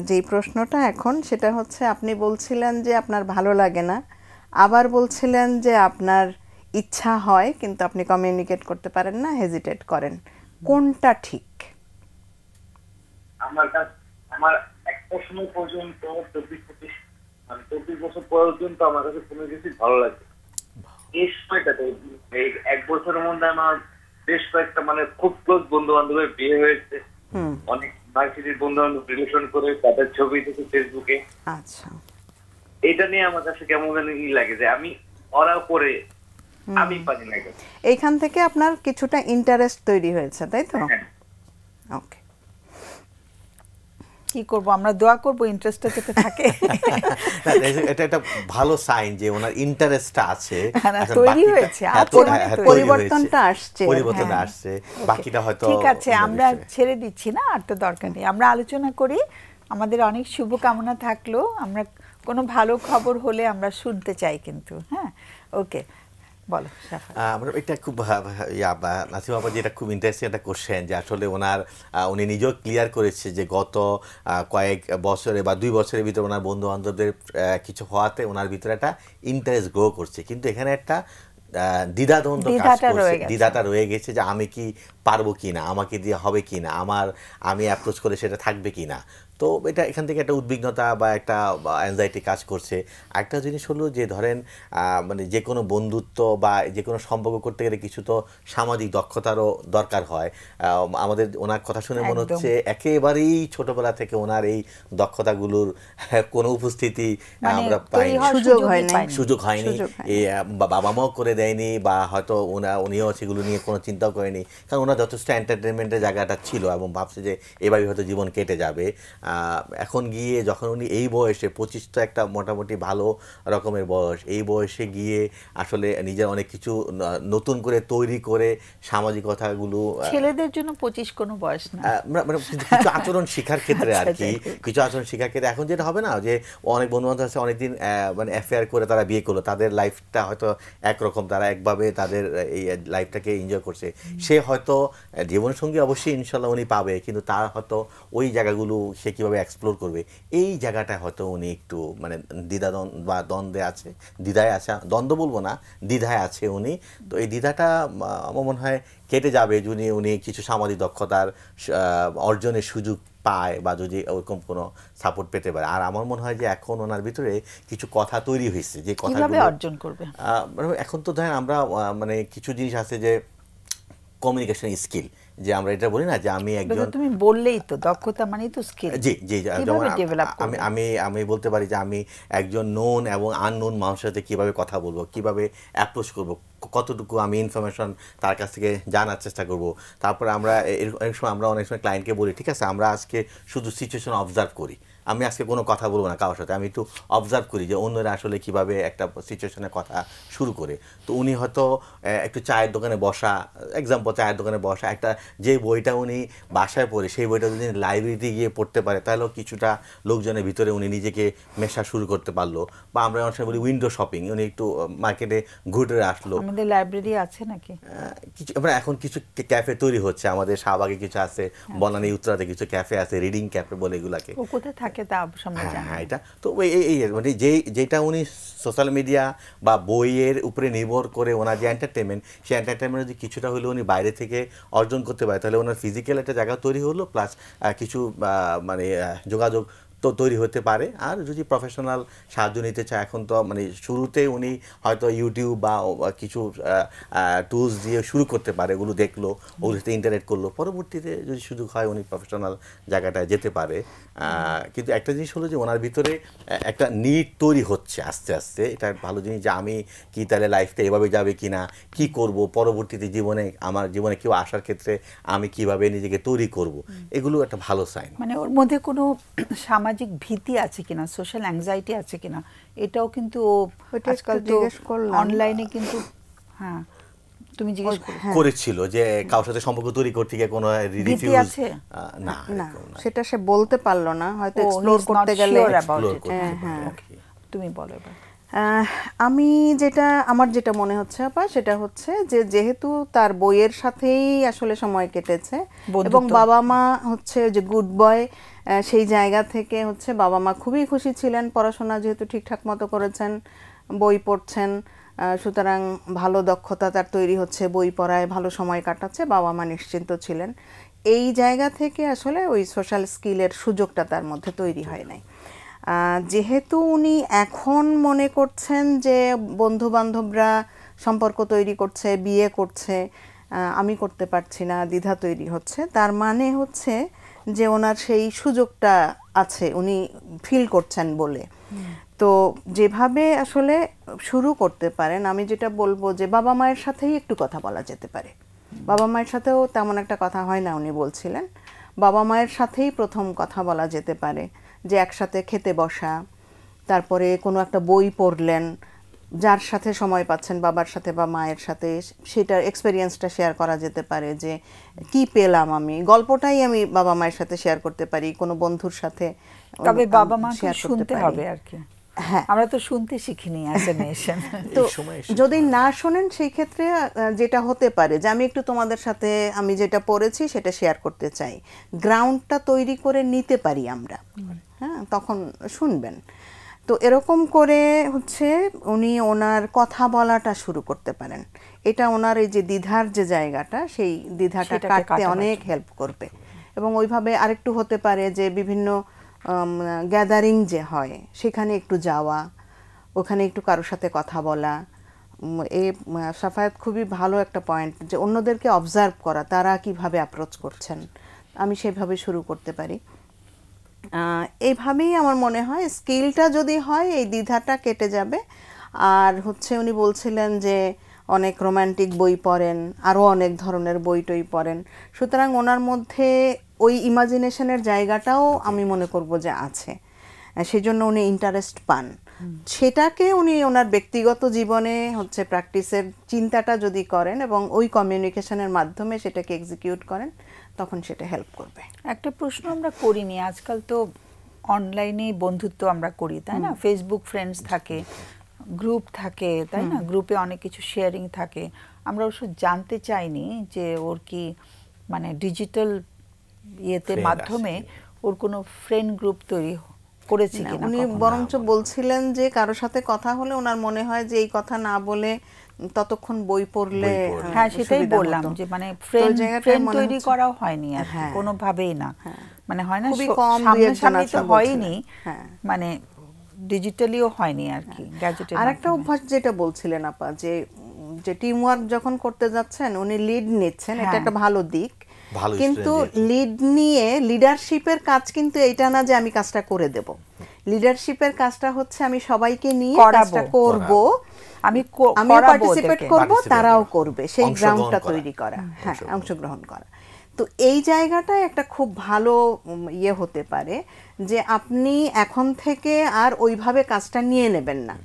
যে প্রশ্নটা এখন সেটা হচ্ছে, আপনি বলছিলেন যে আপনার ভালো লাগে না, আবার বলছিলেন যে আপনার ইচ্ছা হয় কিন্তু আপনি কমিউনিকেট করতে পারেন না, হেজিটেট করেন। কোনটা ঠিক? আমার একটা সময় পর্যন্ত 24 বছর পর্যন্ত আমার কাছে কোনো কিছু ভালো লাগে। এই সময়টাতে এই 1 বছরের মধ্যে আমার বেশ কয়েকটা মানে খুব ক্লোজ বন্ধু বান্ধবের বিয়ে হয়েছে। অনেক ভার্সিটির বন্ধু বান্ধব রিলেশন করে তাদের ছবি থেকে ফেসবুকে। আচ্ছা, এটা নিয়ে আমার কাছে কেমন জানি লাগে যে আমি ওরা করে আমি পারি না। এইখান থেকে আপনার কিছুটা ইন্টারেস্ট তৈরি হয়েছে, তাই তো? ওকে, কি করব, আমরা দোয়া করব ইন্টারেস্টটা যাতে থাকে। এটা একটা ভালো সাইন যে ওনার ইন্টারেস্টটা আছে, তৈরি হয়েছে, পরিবর্তনটা আসছে, বাকিটা হয়তো ঠিক আছে। আমরা ছেড়ে দিচ্ছি না, আর তো দরকার নেই, আমরা আলোচনা করি। আমাদের অনেক শুভকামনা থাকলো, আমরা কোনো ভালো খবর হলে আমরা শুনতে চাই কিন্তু। হ্যাঁ, ওকে, বলো সাফা। আমরা এটা খুব নাসিমা আপা, যেটা খুব ইন্টারেস্টিং একটা কোশ্চেন, যে আসলে উনি নিজেও ক্লিয়ার করেছে যে গত কয়েক বছরে বা 2 বছরের ভিতরে ওনার বন্ধু বান্ধবদের কিছু হওয়াতে ওনার ভিতরে একটা ইন্টারেস্ট গ্রো করছে, কিন্তু এখানে একটা দ্বিধাটা রয়ে গেছে যে আমি কি পারবো কিনা, আমাকে দিয়ে হবে কিনা, আমি অ্যাপ্রোচ করে সেটা থাকবে কিনা। তো এটা এখান থেকে একটা উদ্বিগ্নতা বা একটা অ্যাংজাইটি কাজ করছে। একটা জিনিস হলো যে ধরেন মানে যে কোনো বন্ধুত্ব বা যে কোনো সম্পর্ক করতে গেলে কিছু তো সামাজিক দক্ষতারও দরকার হয়। আমাদের ওনার কথা শুনে মনে হচ্ছে একেবারেই ছোটবেলা থেকে ওনার এই দক্ষতাগুলোর কোনো উপস্থিতি আমরা পাইনি, সুযোগ হয়নি, এই বাবা মাও করে দেয়নি, বা হয়তো উনিও সেগুলো নিয়ে কোনো চিন্তাও করেনি, কারণ ওনার যথেষ্ট এন্টারটেনমেন্টের জায়গাটা ছিল এবং ভাবছে যে এভাবে হয়তো জীবন কেটে যাবে। এখন গিয়ে যখন উনি এই বয়সে 25 তো একটা মোটামুটি ভালো রকমের বয়স, এই বয়সে গিয়ে আসলে নিজের অনেক কিছু নতুন করে তৈরি করে সামাজিকতাগুলো, ছেলেদের জন্য 25 কোনো বয়স না, মানে কিছু আচরণ শিখার ক্ষেত্রে আর কি, কিছু আচরণ শিখার ক্ষেত্রে এখন যেটা হবে না যে অনেক বন্ধু বান্ধব আছে অনেকদিন মানে অ্যাফেয়ার করে তারা বিয়ে করলো, তাদের লাইফটা হয়তো একরকম, তারা একভাবে তাদের এই লাইফটাকে এনজয় করছে, সে হয়তো জীবনসঙ্গী অবশ্যই ইনশাল্লাহ উনি পাবে, কিন্তু তার হয়তো ওই জায়গাগুলো সে কীভাবে এক্সপ্লোর করবে এই জায়গাটা হয়তো উনি একটু মানে দ্বিধায় আছে, দ্বন্দ্ব বলবো না, দ্বিধায় আছে উনি। তো এই দ্বিধাটা আমার মনে হয় কেটে যাবে যদি উনি কিছু সামাজিক দক্ষতার অর্জনের সুযোগ পায় বা যদি ওরকম কোনো সাপোর্ট পেতে পারে। আর আমার মনে হয় যে এখন ওনার ভিতরে কিছু কথা তৈরি হয়েছে, যে কথাগুলো অর্জন করবে। এখন তো ধরেন আমরা মানে কিছু জিনিস আছে যে কমিউনিকেশন স্কিল, যে আমরা এটা বলি না যে আমি একজন, তুমি বললেই তো দক্ষতা মানেই তো স্কিল। জি জি, আমি বলতে পারি যে আমি একজন নোন এবং আননোন মানুষের সাথে কিভাবে কথা বলবো, কিভাবে অ্যাপ্রোচ করব, কতটুকু আমি ইনফরমেশন তার কাছ থেকে জানার চেষ্টা করব। তারপরে আমরা অনেক সময় ক্লায়েন্টকে বলি ঠিক আছে আমরা আজকে শুধু সিচুয়েশন অবজার্ভ করি, আমি আজকে কোনো কথা বলবো না কারোর সাথে, আমি একটু অবজার্ভ করি যে অন্যরা আসলে কিভাবে একটা সিচুয়েশনে কথা শুরু করে। তো উনি হয়তো একটু চায়ের দোকানে বসা, এক্সাম্পল চায়ের দোকানে বসা, একটা যে বইটা উনি বাসায় পড়ে সেই বইটা যদি লাইব্রেরিতে গিয়ে পড়তে পারে তাহলেও কিছুটা লোকজনের ভিতরে উনি নিজেকে মেশা শুরু করতে পারলো। বা আমরা অনেক সময় বলি উইন্ডো শপিং, উনি একটু মার্কেটে ঘুরে আসলো। আমাদের লাইব্রেরি আছে নাকি কিছু, আমরা এখন কিছু ক্যাফে তৈরি হচ্ছে, আমাদের শাহবাগে কিছু আছে, বনানী উত্তরাতে কিছু ক্যাফে আছে, রিডিং ক্যাফে বলে এগুলাকে, কোথায় থাকে তা সম্বন্ধে জানি। হ্যাঁ, এটা তো এই মানে যেটা উনি সোশ্যাল মিডিয়া বা বইয়ের উপরে নির্ভর করে ওনার যে এন্টারটেনমেন্ট, সেই এন্টারটেনমেন্ট যদি কিছুটা হলেও উনি বাইরে থেকে অর্জন করতে পারে তাহলে ওনার ফিজিক্যাল একটা জায়গা তৈরি হলো, প্লাস কিছু মানে যোগাযোগ তো তৈরি হতে পারে। আর যদি প্রফেশনাল সাহায্য নিতে চায়, এখন তো মানে শুরুতে উনি হয়তো ইউটিউব বা কিছু টুলস দিয়ে শুরু করতে পারে, ওগুলো দেখলো, ওগুলোর সাথে ইন্টারেক্ট করলো, পরবর্তীতে যদি সুযোগ হয় উনি প্রফেশনাল জায়গাটায় যেতে পারে। কিন্তু একটা জিনিস হলো যে ওনার ভিতরে একটা নিড তৈরি হচ্ছে আস্তে আস্তে, এটা ভালো জিনিস যে আমি কি তাহলে লাইফটা এভাবে যাবে কি না, কী করব পরবর্তীতে জীবনে, আমার জীবনে কেউ আসার ক্ষেত্রে আমি কিভাবে নিজেকে তৈরি করব, এগুলো একটা ভালো সাইন। মানে ওর মধ্যে কোনো সামাজিক ভীতি আছে কিনা, সোশ্যাল অ্যাংজাইটি আছে কিনা, এটাও কিন্তু আজকাল তো অনলাইনে কিন্তু, হ্যাঁ তুমি জিজ্ঞেস করেছিল যে কারোর সাথে সম্পর্ক তৈরি করতে গিয়ে কোনো রিফিউজ, না সেটা সে বলতে পারলো না, হয়তো এক্সপ্লোর করতে গেলে। তুমি বলো এবার। আমি আমার যেটা মনে হচ্ছে আপা, সেটা হচ্ছে যে যেহেতু তার বইয়ের সাথেই আসলে সময় কেটেছে এবং বাবা মা হচ্ছে যে গুড বয়, সেই জায়গা থেকে হচ্ছে বাবা মা খুবই খুশি ছিলেন, পড়াশোনা যেহেতু ঠিকঠাক মতো করেছেন, বই পড়ছেন, সুতরাং ভালো দক্ষতা তার তৈরি হচ্ছে, বই পড়ায় ভালো সময় কাটাচ্ছে, বাবা মা নিশ্চিন্ত ছিলেন। এই জায়গা থেকে আসলে ওই সোশ্যাল স্কিলের সুযোগটা তার মধ্যে তৈরি হয় নাই। যেহেতু উনি এখন মনে করছেন যে বন্ধু বান্ধবরা সম্পর্ক তৈরি করছে, বিয়ে করছে, আমি করতে পারছি না, দ্বিধা তৈরি হচ্ছে, তার মানে হচ্ছে যে ওনার সেই সুযোগটা আছে, উনি ফিল করছেন বলে। তো যেভাবে আসলে শুরু করতে পারেন, আমি যেটা বলবো যে বাবা মায়ের সাথেই একটু কথা বলা যেতে পারে। বাবা মায়ের সাথেও তেমন একটা কথা হয় না উনি বলছিলেন, বাবা মায়ের সাথেই প্রথম কথা বলা যেতে পারে, যে একসাথে খেতে বসা, তারপরে কোনো একটা বই পড়লেন, যার সাথে সময় পাচ্ছেন বাবার সাথে বা মায়ের সাথে, সেটার এক্সপেরিয়েন্সটা শেয়ার করা যেতে পারে, যে কি পেলাম আমি, গল্পটাই আমি বাবা মায়ের সাথে শেয়ার করতে পারি, কোনো বন্ধুর সাথে। তবে বাবা মাকে শুনতে হবে আর কি, হ্যাঁ আমরা তো শুনতে শিখিনি অ্যাজ এ নেশন। তো যদি না শোনেন সেই ক্ষেত্রে যেটা হতে পারে যে আমি একটু তোমাদের সাথে আমি যেটা পড়েছি সেটা শেয়ার করতে চাই, গ্রাউন্ডটা তৈরি করে নিতে পারি আমরা, হ্যাঁ তখন শুনবেন। তো এরকম করে হচ্ছে উনি ওনার কথা বলাটা শুরু করতে পারেন, এটা ওনার এই যে দ্বিধার যে জায়গাটা, সেই দ্বিধাটা কাটতে অনেক হেল্প করবে। এবং ওইভাবে আরেকটু হতে পারে যে বিভিন্ন গ্যাদারিং যে হয় সেখানে একটু যাওয়া, ওখানে একটু কারোর সাথে কথা বলা, এই সাফায়াত খুবই ভালো একটা পয়েন্ট যে অন্যদেরকে অবজার্ভ করা, তারা কিভাবে অ্যাপ্রোচ করছেন, আমি সেভাবে শুরু করতে পারি। এইভাবেই আমার মনে হয় স্কিলটা যদি হয় এই দ্বিধাটা কেটে যাবে। আর হচ্ছে উনি বলছিলেন যে অনেক রোমান্টিক বই পড়েন, আরও অনেক ধরনের বই টই পড়েন, সুতরাং ওনার মধ্যে ওই ইমাজিনেশনের জায়গাটাও আমি মনে করব যে আছে, সেই জন্য উনি ইন্টারেস্ট পান। সেটাকে উনি ওনার ব্যক্তিগত জীবনে হচ্ছে প্র্যাকটিসের চিন্তাটা যদি করেন এবং ওই কমিউনিকেশনের মাধ্যমে সেটাকে এক্সিকিউট করেন, তখন সেটা হেল্প করবে। একটা প্রশ্ন আমরা করিনি, আজকাল তো অনলাইনে বন্ধুত্ব আমরা করি, তাই না? ফেসবুক ফ্রেন্ডস থাকে, গ্রুপ থাকে, তাই না? গ্রুপে অনেক কিছু শেয়ারিং থাকে। আমরা অবশ্য জানতে চাইনি যে ওর কি মানে ডিজিটাল ইয়েতে মাধ্যমে ওর কোনো ফ্রেন্ড গ্রুপ তৈরি করেছে কিনা। উনি বরঞ্চ বলছিলেন যে কারোর সাথে কথা হলে ওনার মনে হয় যে এই কথা না বলে ততক্ষণ বই পড়লে, হ্যাঁ সেটাই বললাম যে মানে ফ্রেন্ড তৈরি করাও হয়নি আর কোনোভাবেই না, মানে হয় না সামনাসামনি তো হয়নি, মানে ডিজিটালিও হয়নি আর কি, গ্যাজেটের। আর একটা অভ্যাস যেটা বলছিলেন আপা, যে টিম ওয়ার্ক যখন করতে যাচ্ছেন উনি লিড নিচ্ছেন, এটা একটা ভালো দিক, কিন্তু লিড নিয়ে লিডারশিপের কাজ কিন্তু এইটা না যে আমি কাজটা করে দেব। লিডারশিপের কাজটা হচ্ছে আমি সবাইকে নিয়ে কাজটা করব, আমি পার্টিসিপেট করব, তারাও করবে, সেই গ্রাউন্ডটা তৈরি করা, হ্যাঁ অংশগ্রহণ করা। তো এই জায়গাটা একটা খুব ভালো ইয়ে হতে পারে যে আপনি এখন থেকে আর ওইভাবে কাজটা নিয়ে নেবেন না,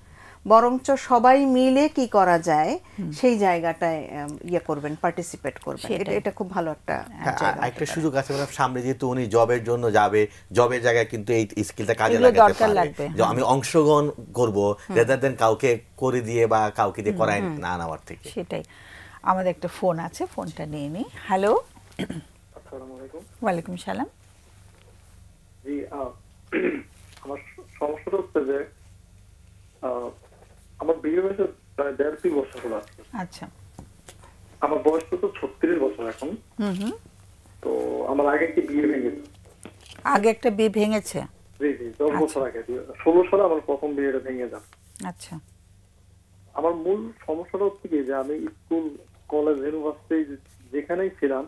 বরঞ্চ সবাই মিলে কি করা যায় সেই জায়গাটায় ইয়ে করবেন, পার্টিসিপেট করবেন। এটা খুব ভালো একটা একটা সুযোগ আছে। সামনে যেহেতু উনি জবের জন্য যাবে, জবের জায়গায় কিন্তু এই স্কিলটা কাজে লাগাতে পারে, যে আমি অংশগ্রহণ করব রেদার দেন কাউকে করে দিয়ে বা কাউকে দিয়ে করায় না নেওয়ার থেকে। সেটাই। আমাদের একটা ফোন আছে, ফোনটা নিয়ে নিই। হ্যালো। আসসালামু আলাইকুম। ওয়ালাইকুম সালাম। জি, আমার সমস্যাটা হচ্ছে যে আমার বিয়ে হয়েছে প্রায় 1.5-2 বছর হলো আজকে। আচ্ছা। আমার বয়স তো 36 বছর এখন। তো আমার আগে কি বিয়ে ভেঙেছে? আগে একটা বিয়ে ভেঙেছে? জি জি, 10 বছর আগে, 16 সালে আমার প্রথম বিয়েটা ভেঙে যায়। আচ্ছা। আমার মূল সমস্যাটা হচ্ছে কি যে আমি স্কুল, কলেজ, ইউনিভার্সিটি যেখানেই ছিলাম,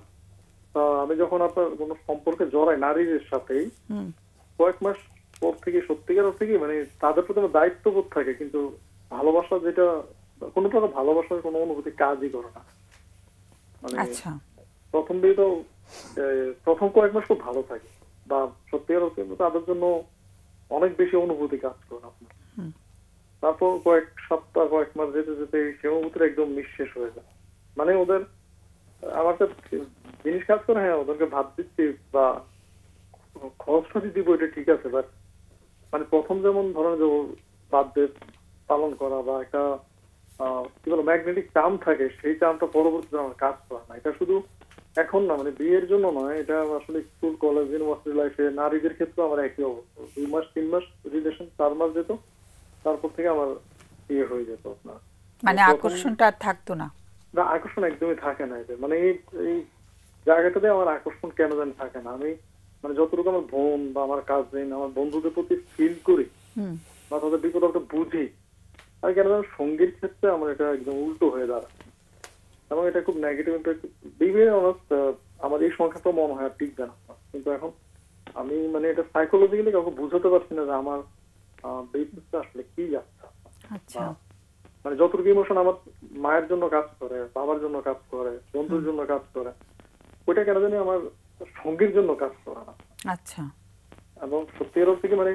আমি যখন আপনার কোনো সম্পর্কে জড়াই নারীদের সাথেই, কয়েক মাস পর থেকে সত্যিকার অর্থে কি মানে তাদের প্রতি আমার দায়িত্ববোধ থাকে, কিন্তু ভালোবাসা যেটা কোনো প্রকার ভালোবাসার কোনো অনুভূতি কাজই করে না। মানে প্রথম বিয়ে তো প্রথম কয়েক মাস খুব ভালো থাকে, বা সত্যিকার অর্থে তাদের জন্য অনেক বেশি অনুভূতি কাজ করে আপনার। তারপর কয়েক সপ্তাহ, কয়েক মাস যেতে যেতে সে অনুভূতিটা একদম নিঃশেষ হয়ে যায়। মানে ওদের আমার কাছে জিনিস কাজ করে, হ্যাঁ ওদেরকে ভাত দিচ্ছি বা খরচপাতি দিব, এটা ঠিক আছে, বাট মানে প্রথম যেমন ধরেন যে বার্থডে পালন করা বা একটা কি বলো ম্যাগনেটিক চার্ম থাকে, সেই চার্মটা পরবর্তীতে আমার কাজ করে না। এটা শুধু এখন না, মানে বিয়ের জন্য নয়, এটা আসলে স্কুল, কলেজ, ইউনিভার্সিটি লাইফে নারীদের ক্ষেত্রে আমার একই অবস্থা। 2 মাস 3 মাস রিলেশন, 4 মাস যেত, তারপর থেকে আমার বিয়ে হয়ে যেত আপনার। মানে আকর্ষণটা আর থাকতো না? না, আকর্ষণ একদমই থাকে না। এটা মানে এই জায়গাটাতে আমার আকর্ষণ কেন জানি থাকে না। আমি মানে যতটুকু আমার বোন বা আমার কাজিন, আমার বন্ধুদের প্রতি ফিল করি বা তাদের বিপদ একটা বুঝি, আর কেন জানি সঙ্গীর ক্ষেত্রে আমার এটা একদম উল্টো হয়ে দাঁড়ায় এবং এটা খুব নেগেটিভ ইম্প্যাক্ট। আমার এই সংখ্যাটা মনে হয় আর টিকবে না। কিন্তু এখন আমি মানে এটা সাইকোলজিক্যালি কাউকে বুঝাতে পারছি না যে আমার বিজনেসটা আসলে কি যাচ্ছে। মানে যতটুকু ইমোশন আমার মায়ের জন্য কাজ করে, বাবার জন্য কাজ করে, বন্ধুর জন্য কাজ করে, ওইটা কেন জানি আমার সঙ্গীর জন্য কাজ করে না। আচ্ছা। এবং সত্যিকার থেকে মানে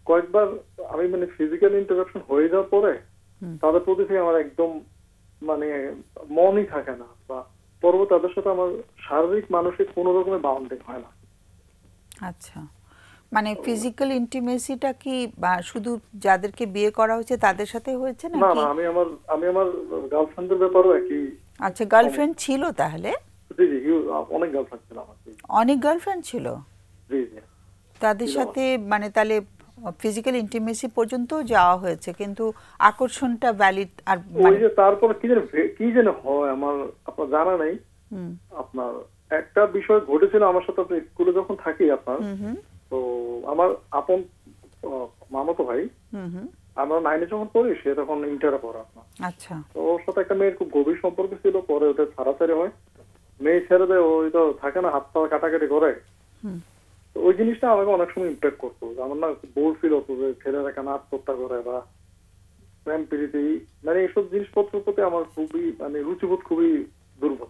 কয়েকবার আমি মানে ফিজিক্যাল ইন্টারাকশন হয়ে যাওয়ার পরে তাদের প্রতি থেকে আমার একদম মানে মনই থাকে না, বা পরবর্তী তাদের সাথে আমার শারীরিক মানসিক কোনো রকমের বাউন্ডিং হয় না। আচ্ছা, মানে ফিজিক্যাল ইন্টিমেসিটা কি শুধু যাদেরকে বিয়ে করা হয়েছে তাদের সাথে হয়েছে নাকি? না না, আমি আমার গার্লফ্রেন্ডের ব্যাপারেও একই। আচ্ছা, গার্লফ্রেন্ড ছিল তাহলে? জি জি, অনেক গার্লফ্রেন্ড ছিল আমার। অনেক গার্লফ্রেন্ড ছিল? জি জি। তাদের সাথে মানে তাহলে ফিজিক্যাল ইন্টিমেসি পর্যন্ত যাওয়া হয়েছে, কিন্তু আকর্ষণটা ভ্যালিড আর ওই যে তারপর কি যেন হয় আমার আপনার জানা নাই। আপনার একটা বিষয় ঘটেছিল আমার সাথে, আপনি স্কুলে যখন থাকি আপনার, তো আমার আপন মামাতো ভাই, আমরা 9-এ যখন পড়ি সে তখন ইন্টারে পড়ে আপনার। আচ্ছা। তো ওর সাথে একটা মেয়ের খুব গভীর সম্পর্ক ছিল, পরে ওদের ছাড়াছাড়ি হয়, মেয়ে ছেড়ে দেয়, ওই তো থাকে না হাত পা কাটাকাটি করে। তো ওই জিনিসটা আমাকে অনেক সময় ইম্প্যাক্ট করতো, আমার না বলছিল তো যে ছেলেরা কেন আত্মহত্যা করে বা প্রেম প্রীতি, মানে এইসব জিনিসপত্রের প্রতি আমার খুবই মানে রুচিবোধ খুবই দুর্বল।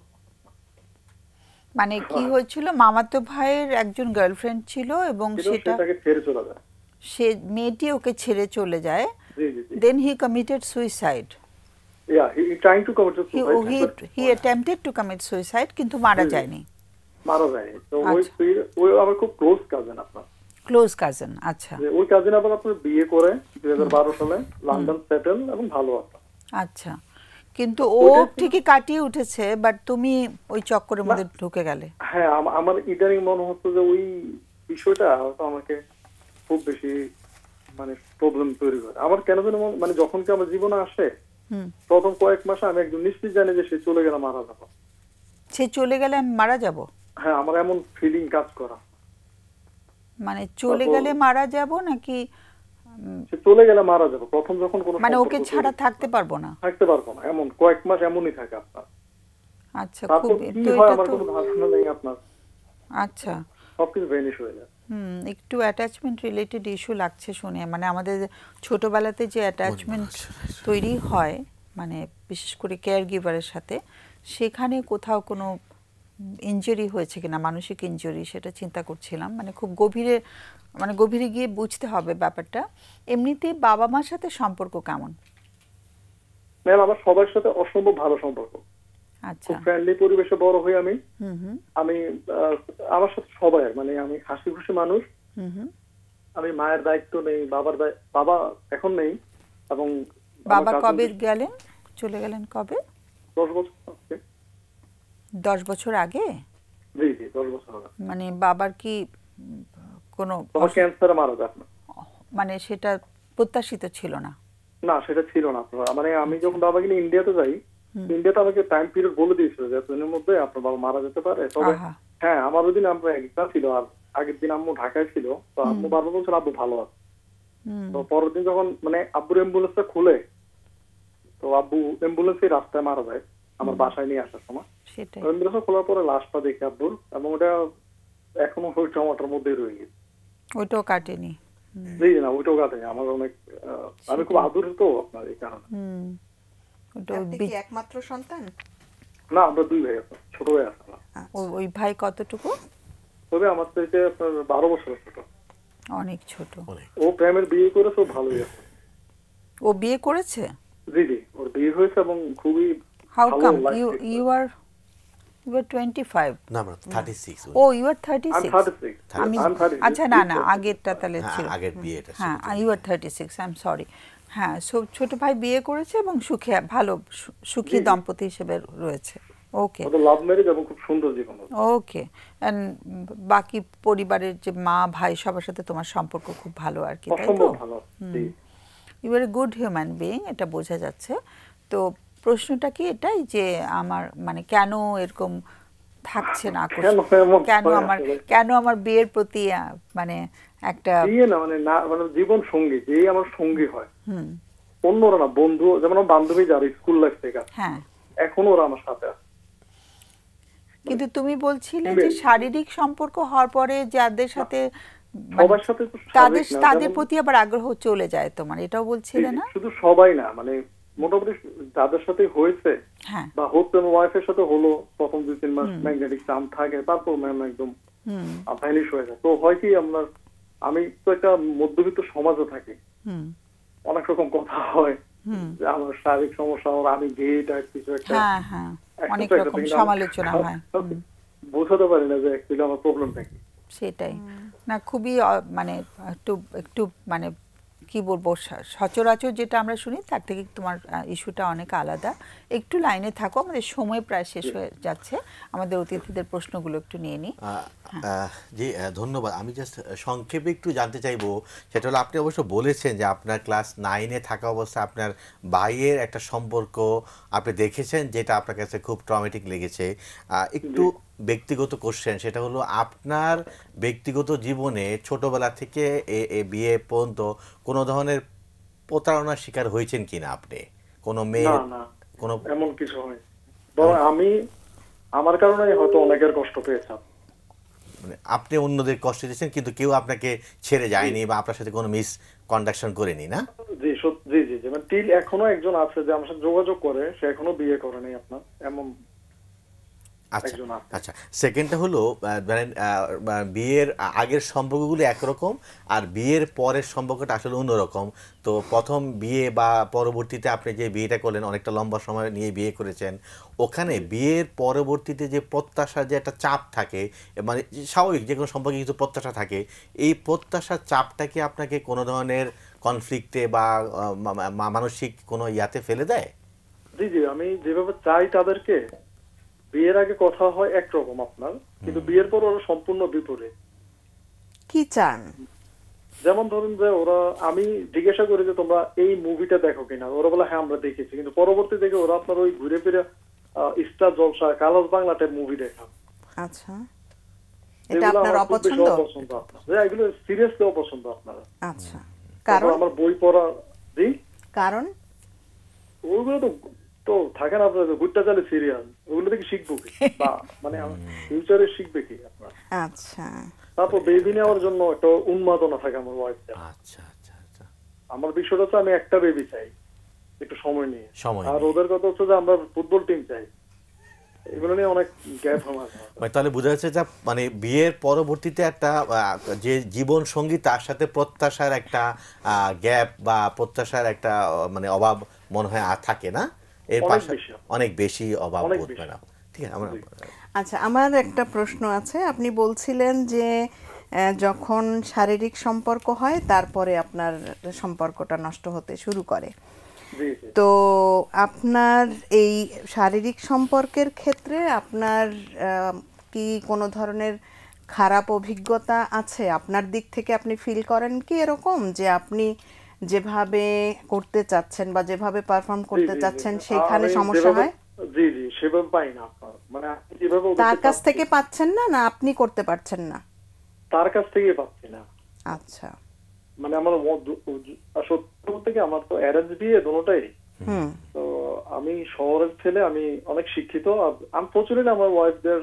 মানে কি হয়েছিল, মামাতো ভাইয়ের একজন গার্লফ্রেন্ড ছিল এবং সেটাকে ছেড়ে চলে যায়, সে মেয়েটি ওকে ছেড়ে চলে যায়, জি জি জি, then he committed suicide. yeah, he trying to commit suicide, he attempted to commit suicide কিন্তু মারা যায়নি। মারা যায়নি। তো ওই আমার খুব ক্লোজ কাজিন আপনার, ক্লোজ কাজিন। আচ্ছা। ওই কাজিন আবার আপনার বিয়ে করে 2012 সালে লন্ডন সেটেল এবং ভালো আছে। আচ্ছা, কিন্তু ও ঠিকই কাটিয়ে উঠেছে, বাট তুমি ওই চক্করের মধ্যে ঢুকে গেলে। হ্যাঁ, আমার ইদানিং মনে হচ্ছে যে ওই বিষয়টা হয়তো আমাকে খুব বেশি মানে প্রবলেম তৈরি করে। আমার কেন যেন মানে যখন কি আমার জীবনে আসে প্রথম কয়েক মাসে আমি একদম নিশ্চিত জানি যে সে চলে গেলে মারা যাবো। সে চলে গেলে আমি মারা যাব? হ্যাঁ, আমার এমন ফিলিং কাজ করা। মানে চলে গেলে মারা যাব নাকি সে চলে গেলে মারা যাবো প্রথম যখন কোনো মানে ওকে ছাড়া থাকতে পারবো না? থাকতে পারবো না, এমন কয়েক মাস এমনই থাকে আপনার। আচ্ছা, খুব কি হয় আমার কোনো ধারণা নেই আপনার। আচ্ছা, সবকিছু ভেনিশ হয়ে যায়। একটু অ্যাটাচমেন্ট রিলেটেড ইস্যু লাগছে শুনে, মানে আমাদের ছোটবেলাতে যে অ্যাটাচমেন্ট তৈরি হয় মানে বিশেষ করে কেয়ার গিভারের সাথে, সেখানে কোথাও কোনো ইনজুরি হয়েছে কিনা, মানসিক ইনজুরি, সেটা চিন্তা করছিলাম। মানে খুব গভীরে গিয়ে বুঝতে হবে ব্যাপারটা। এমনিতে বাবা মার সাথে সম্পর্ক কেমন? ম্যাম, আমার সবার সাথে অসম্ভব ভালো সম্পর্ক। আচ্ছা, ফ্রেন্ডলি পরিবেশে বড় হই আমি। আমার সাথে সবাই মানে আমি হাসি খুশি মানুষ। আমি মায়ের দায়িত্ব নেই, বাবা এখন নেই। এবং বাবা কবে গেলেন, চলে গেলেন কবে? 10 বছর। 10 বছর আগে? জি জি, 10 বছর আগে। মানে বাবার কি কোনো ক্যান্সারে মারা যায়? মানে সেটা প্রত্যাশিত ছিল না? না, সেটা ছিল না। মানে আমি যখন বাবাকে নিয়ে ইন্ডিয়াতে যাই, ইন্ডিয়াতে আমাকে টাইম পিরিয়ড বলে দিয়েছিল যে এতদিনের মধ্যে আপনার বাবা মারা যেতে পারে। তবে হ্যাঁ, আমার ওই দিন আপনার এক্সাম ছিল আর আগের দিন আম্মু ঢাকায় ছিল। তো আম্মু বারবার বলছিল আব্বু ভালো আছে। তো পরের দিন যখন মানে আব্বুর অ্যাম্বুলেন্সটা খুলে, তো আব্বু অ্যাম্বুলেন্সে রাস্তায় মারা যায় আমার বাসায় নিয়ে আসার সময়। অ্যাম্বুলেন্স খোলার পরে লাশটা দেখি আব্বুর, এবং ওটা এখনো ওই টমাটার মধ্যেই রয়ে গেছে। ওইটাও কাটেনি? জি না, ওইটাও কাটেনি। আমার অনেক আমি খুব আদরের তো আপনার এই কারণে। আপনি কি একমাত্র সন্তান? না, আমরা 2 ভাই আছি, ছোট ভাই আছে। ওই ভাই কতটুকু? তবে আমার থেকে আপনার 12 বছর ছোট। অনেক ছোট। ও প্রেমের বিয়ে করেছে, ও ভালোই আছে। ও বিয়ে করেছে? জি জি, ওর বিয়ে হয়েছে এবং খুবই How come you are 25? না, আমরা 36। Oh, you are 36. I'm 36. আচ্ছা, না আগেরটা তাহলে ছিল। আগের বিয়েটা। হ্যাঁ, you are 36. I'm sorry. হ্যাঁ, ছোট ভাই বিয়ে করেছে এবং সুখী দম্পতি হিসেবে রয়েছে। ওকে, ওদের লাভ ম্যারেজ এবং খুব সুন্দর জীবন। ওকে, এন্ড বাকি পরিবারের যে মা ভাই সবার সাথে তোমার সম্পর্ক খুব ভালো আর কি, তাই তো? ভালো। You are a good human being, এটা বোঝা যাচ্ছে। তো প্রশ্নটা কি এটাই যে আমার মানে কেন এরকম থাকছে না, কেন আমার বিয়ের প্রতি মানে একটা বিয়ে না মানে জীবন সঙ্গী, যে আমার সঙ্গী হয়, অন্যরা না, বন্ধু, যেমন আমার বান্ধবী যারা স্কুল লাইফ থেকে, হ্যাঁ, এখন ওরা আমার সাথে আছে। কিন্তু তুমি বলছিলে যে শারীরিক সম্পর্ক হওয়ার পরে যাদের সাথে সবার সাথে তাদের প্রতি আবার আগ্রহ চলে যায় তোমার, এটাও বলছিলে না? শুধু সবাই না, মানে মোটামুটি যাদের সাথে হয়েছে বা হচ্ছে ওয়াইফের সাথে হলো, প্রথম 2-3 মাস ম্যাগনেটিক চার্ম থাকে, তারপর ম্যাম একদম ভ্যানিশ হয়ে যায়। তো হয় কি আপনার, আমি তো একটা মধ্যবিত্ত সমাজে থাকি, অনেক রকম কথা হয় যে আমার শারীরিক সমস্যা, আমি গে টাইপ কিছু একটা, অনেক রকম সমালোচনা হয়, বোঝাতে পারি না যে অ্যাকচুয়ালি আমার প্রবলেমটা কি। সেটাই না, খুবই মানে একটু মানে কি বলবো, সচরাচর যেটা আমরা শুনি তার থেকে তোমার ইস্যুটা অনেক আলাদা। একটু লাইনে থাকো, আমাদের সময় প্রায় শেষ হয়ে যাচ্ছে, আমাদের অতিথিদের প্রশ্নগুলো একটু নিয়ে নিই। জি ধন্যবাদ। আমি জাস্ট সংক্ষেপে একটু জানতে চাইবো, সেটা হলো আপনি অবশ্য বলেছেন যে আপনার ক্লাস 9-এ থাকা অবস্থায় আপনার ভাইয়ের একটা সম্পর্ক আপনি দেখেছেন যেটা আপনার কাছে খুব ট্রমেটিক লেগেছে। একটু ব্যক্তিগত কোশ্চেন, সেটা হলো আপনার ব্যক্তিগত জীবনে ছোটবেলা থেকে বিয়ে পর্যন্ত কোনো ধরনের প্রতারণার শিকার হয়েছেন কিনা আপনি? কোনো মেয়ে কোনো এমন কিছু হয়, বরং আমি আমার কারণে হয়তো অনেকের কষ্ট পেয়েছি। মানে আপনি অন্যদের কষ্ট দিয়েছেন কিন্তু কেউ আপনাকে ছেড়ে যায়নি বা আপনার সাথে কোনো মিস কন্ডাকশন করেনি, না? জি জি জি জি, মানে টিল এখনো একজন আছে যে আমার সাথে যোগাযোগ করে, সে এখনো বিয়ে করেনি আপনার, এমন আচ্ছা আচ্ছা। সেকেন্ডটা হলো ধরেন বিয়ের আগের সম্পর্কগুলো একরকম আর বিয়ের পরের সম্পর্কটা আসলে অন্যরকম। তো প্রথম বিয়ে বা পরবর্তীতে আপনি যে বিয়েটা করলেন, অনেকটা লম্বা সময় নিয়ে বিয়ে করেছেন, ওখানে বিয়ের পরবর্তীতে যে প্রত্যাশার যে একটা চাপ থাকে, মানে স্বাভাবিক যে কোনো সম্পর্কে কিছু প্রত্যাশা থাকে, এই প্রত্যাশার চাপটা কি আপনাকে কোনো ধরনের কনফ্লিক্টে বা মানসিক কোনো ইয়াতে ফেলে দেয়? জি জি, আমি যেভাবে চাই তাদেরকে, বিয়ের আগে কথা হয় একরকম আপনার, কিন্তু বিয়ের পর ওরা সম্পূর্ণ বিপরীত। কি চান? যেমন ধরুন যে ওরা, আমি জিজ্ঞাসা করি যে তোমরা এই মুভিটা দেখো কিনা, ওরা বলে হ্যাঁ আমরা দেখেছি, কিন্তু পরবর্তী থেকে ওরা আপনার ওই ঘুরে ফিরে স্টার জলসা, কালাস বাংলা টাইপ মুভি দেখা। আচ্ছা, এটা আপনার অপছন্দ? এগুলো সিরিয়াসলি অপছন্দ আপনার। আচ্ছা, কারণ? আমার বই পড়া। জি, কারণ ওইগুলো তো থাকে না আপনার, ঘুরটা চালে সিরিয়াল, ওগুলো থেকে শিখবো কি, বা মানে ফিউচারে শিখবে কি আপনার? আচ্ছা, তারপর বেবি নেওয়ার জন্য একটা উন্মাদনা থাকে আমার ওয়াইফের। আচ্ছা আচ্ছা আচ্ছা। আমার বিষয়টা হচ্ছে আমি একটা বেবি চাই একটু সময় নিয়ে, আর নিয়ে। ওদের কথা হচ্ছে যে আমরা ফুটবল টিম চাই। এগুলো নিয়ে অনেক গ্যাপ আমার। তাহলে বোঝা যাচ্ছে যে মানে বিয়ের পরবর্তীতে একটা যে জীবন সঙ্গী তার সাথে প্রত্যাশার একটা গ্যাপ বা প্রত্যাশার একটা মানে অভাব মনে হয় থাকে, না? এর পাশে অনেক বেশি অভাব বোধ হয় না। ঠিক আছে, আমরা আচ্ছা, আমার একটা প্রশ্ন আছে। আপনি বলছিলেন যে যখন শারীরিক সম্পর্ক হয় তারপরে আপনার সম্পর্কটা নষ্ট হতে শুরু করে। তো আপনার এই শারীরিক সম্পর্কের ক্ষেত্রে আপনার কি কোনো ধরনের খারাপ অভিজ্ঞতা আছে? আপনার দিক থেকে আপনি ফিল করেন কি এরকম যে আপনি যেভাবে করতে চাচ্ছেন বা যেভাবে পারফর্ম করতে চাচ্ছেন সেখানে সমস্যা হয়? জি জি, সেভাবে পাই না আপনার, মানে যেভাবে তার কাছ থেকে পাচ্ছেন না, না আপনি করতে পারছেন না? তার কাছ থেকে পাচ্ছি না। আচ্ছা, মানে আমার সত্যি বলতে কি, আমার তো অ্যারেঞ্জ বিয়ে দুটোটাই। তো আমি শহরের ছেলে, আমি অনেক শিক্ষিত, আনফরচুনেটলি আমার ওয়াইফদের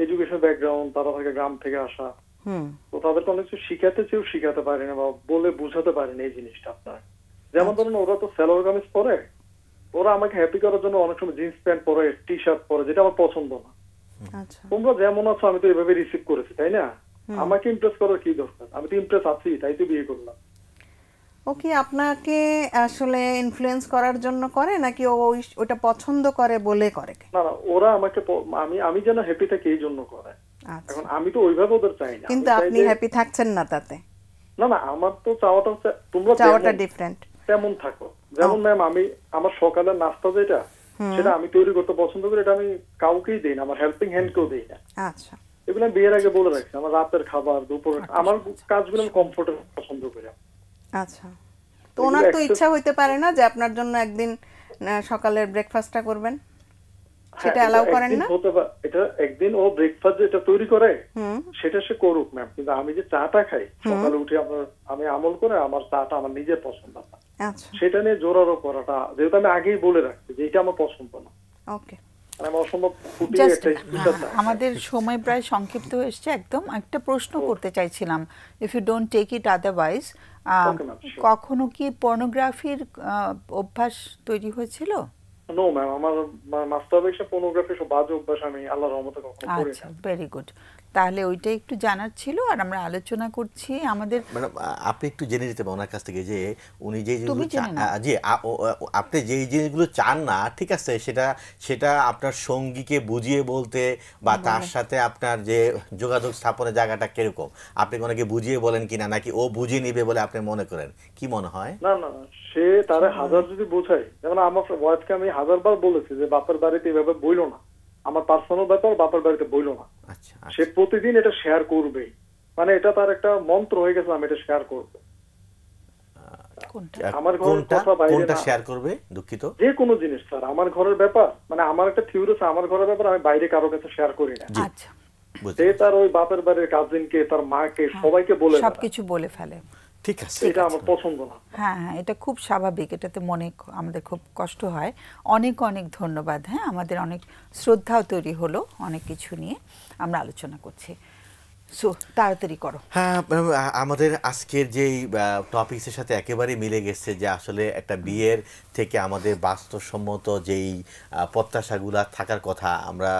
এডুকেশন ব্যাকগ্রাউন্ড, তারা থাকে গ্রাম থেকে আসা, তো তাদেরকে অনেক কিছু শিখাতে পারি না বা বলে বুঝাতে পারি না এই জিনিসটা আপনার। যেমন ধরুন ওরা তো সালোয়ার কামিজ পরে, ওরা আমাকে হ্যাপি করার জন্য অনেক সময় জিন্স প্যান্ট পরে, টি শার্ট পরে, যেটা আমার পছন্দ না। তোমরা যেমন আছো আমি তো এভাবে রিসিভ করেছি, তাই না? আমাকে ইমপ্রেস করার কি দরকার? আমি তো ইমপ্রেস আছি, তাই তো বিয়ে করলাম। ওকে, আপনাকে আসলে ইনফ্লুয়েন্স করার জন্য করে নাকি ওটা পছন্দ করে বলে করে? না না, ওরা আমাকে, আমি যেন হ্যাপি থাকি এই জন্য করে। এখন আমি তো ওইভাবে ওদের চাই না। কিন্তু আপনি হ্যাপি থাকছেন না তাতে? না না, আমার তো চাওয়াটা হচ্ছে তোমরা চাওয়াটা ডিফারেন্ট, তেমন থাকো। যেমন ম্যাম, আমি আমার সকালের নাস্তা যেটা, সেটা আমি তৈরি করতে পছন্দ করি, এটা আমি কাউকেই দেই না, আমার হেল্পিং হ্যান্ড কেউ দেই না। আচ্ছা, এগুলো আমি বিয়ের আগে বলে রাখছি। আমার রাতের খাবার, দুপুরের, আমার কাজগুলো আমি কমফোর্টেবল পছন্দ করি। আচ্ছা, তো ওনার তো ইচ্ছা হইতে পারে না যে আপনার জন্য একদিন সকালের ব্রেকফাস্টটা করবেন? সেটা অ্যালাউ করেন না? এটা একদিন ও ব্রেকফাস্ট যেটা তৈরি করে সেটা সে করুক ম্যাম, কিন্তু আমি যে চাটা খাই সকালে উঠে, আমি আমল করে আমার চাটা আমার নিজের পছন্দ না, সেটা নিয়ে জোরারো করাটা, যেহেতু আমি আগেই বলে রাখছি যে এটা আমার পছন্দ না। ওকে, আমাদের সময় প্রায় সংক্ষিপ্ত হয়েছে একদম। একটা প্রশ্ন করতে চাইছিলাম, if you don't take it otherwise, কখনো কি পর্নোগ্রাফির অভ্যাস তৈরি হয়েছিল? নো ম্যাম, আমার মাস্টারবেশন পর্নোগ্রাফি সব বাজে অভ্যাস আমি আল্লাহর রহমতে কখনো করি আচ্ছা, না। Very good. তাহলে ওইটা একটু জানার ছিল, আর আমরা আলোচনা করছি আমাদের। ম্যাডাম আপনি একটু জেনে নিতে পারেন ওনার কাছ থেকে যে উনি যে তুমি জেনে নাও। আপনি যেই জিনিসগুলো চান না, ঠিক আছে, সেটা আপনার সঙ্গীকে বুঝিয়ে বলতে বা তার সাথে আপনার যে যোগাযোগ স্থাপনের জায়গাটা কিরকম, আপনি ওনাকে বুঝিয়ে বলেন কিনা, নাকি ও বুঝিয়ে নিবে বলে আপনি মনে করেন, কি মনে হয়? না না, সে তারে হাজার যদি বোঝায়, যেমন আমার ওয়াইফকে আমি 1000বার বলেছি যে বাপের বাড়িতে এভাবে বইলো না, আমার পার্সোনাল ব্যাপার বাপের বাড়িতে বইলো না। আচ্ছা সে প্রতিদিন এটা শেয়ার করবে, মানে এটা তার একটা মন্ত্র হয়ে গেছে, আমি এটা শেয়ার করবো। কোনটা? আমার ঘরের কথা বাইরে কোনটা না। শেয়ার করবে? দুঃখিত। যে কোনো জিনিস স্যার, আমার ঘরের ব্যাপার, মানে আমার একটা থিওরি আছে, আমার ঘরের ব্যাপার আমি বাইরে কারো কাছে শেয়ার করি না। আচ্ছা, সে তার ওই বাপের বাড়ির কাজিনকে, তার মাকে, সবাইকে বলে বেড়ায়। সবকিছু বলে ফেলে। ঠিক আছে, এটা আমার পছন্দ না। হ্যাঁ হ্যাঁ, এটা খুব স্বাভাবিক, এটাতে মনে আমাদের খুব কষ্ট হয়। অনেক অনেক ধন্যবাদ। হ্যাঁ, আমাদের অনেক শ্রদ্ধাও তৈরি হলো অনেক কিছু নিয়ে আমরা আলোচনা করছি। সো তাড়াতাড়ি করো। হ্যাঁ, আমাদের আজকের যেই টপিকসের সাথে একেবারেই মিলে গেছে যে আসলে একটা বিয়ের থেকে আমাদের বাস্তবসম্মত যেই প্রত্যাশাগুলো থাকার কথা, আমরা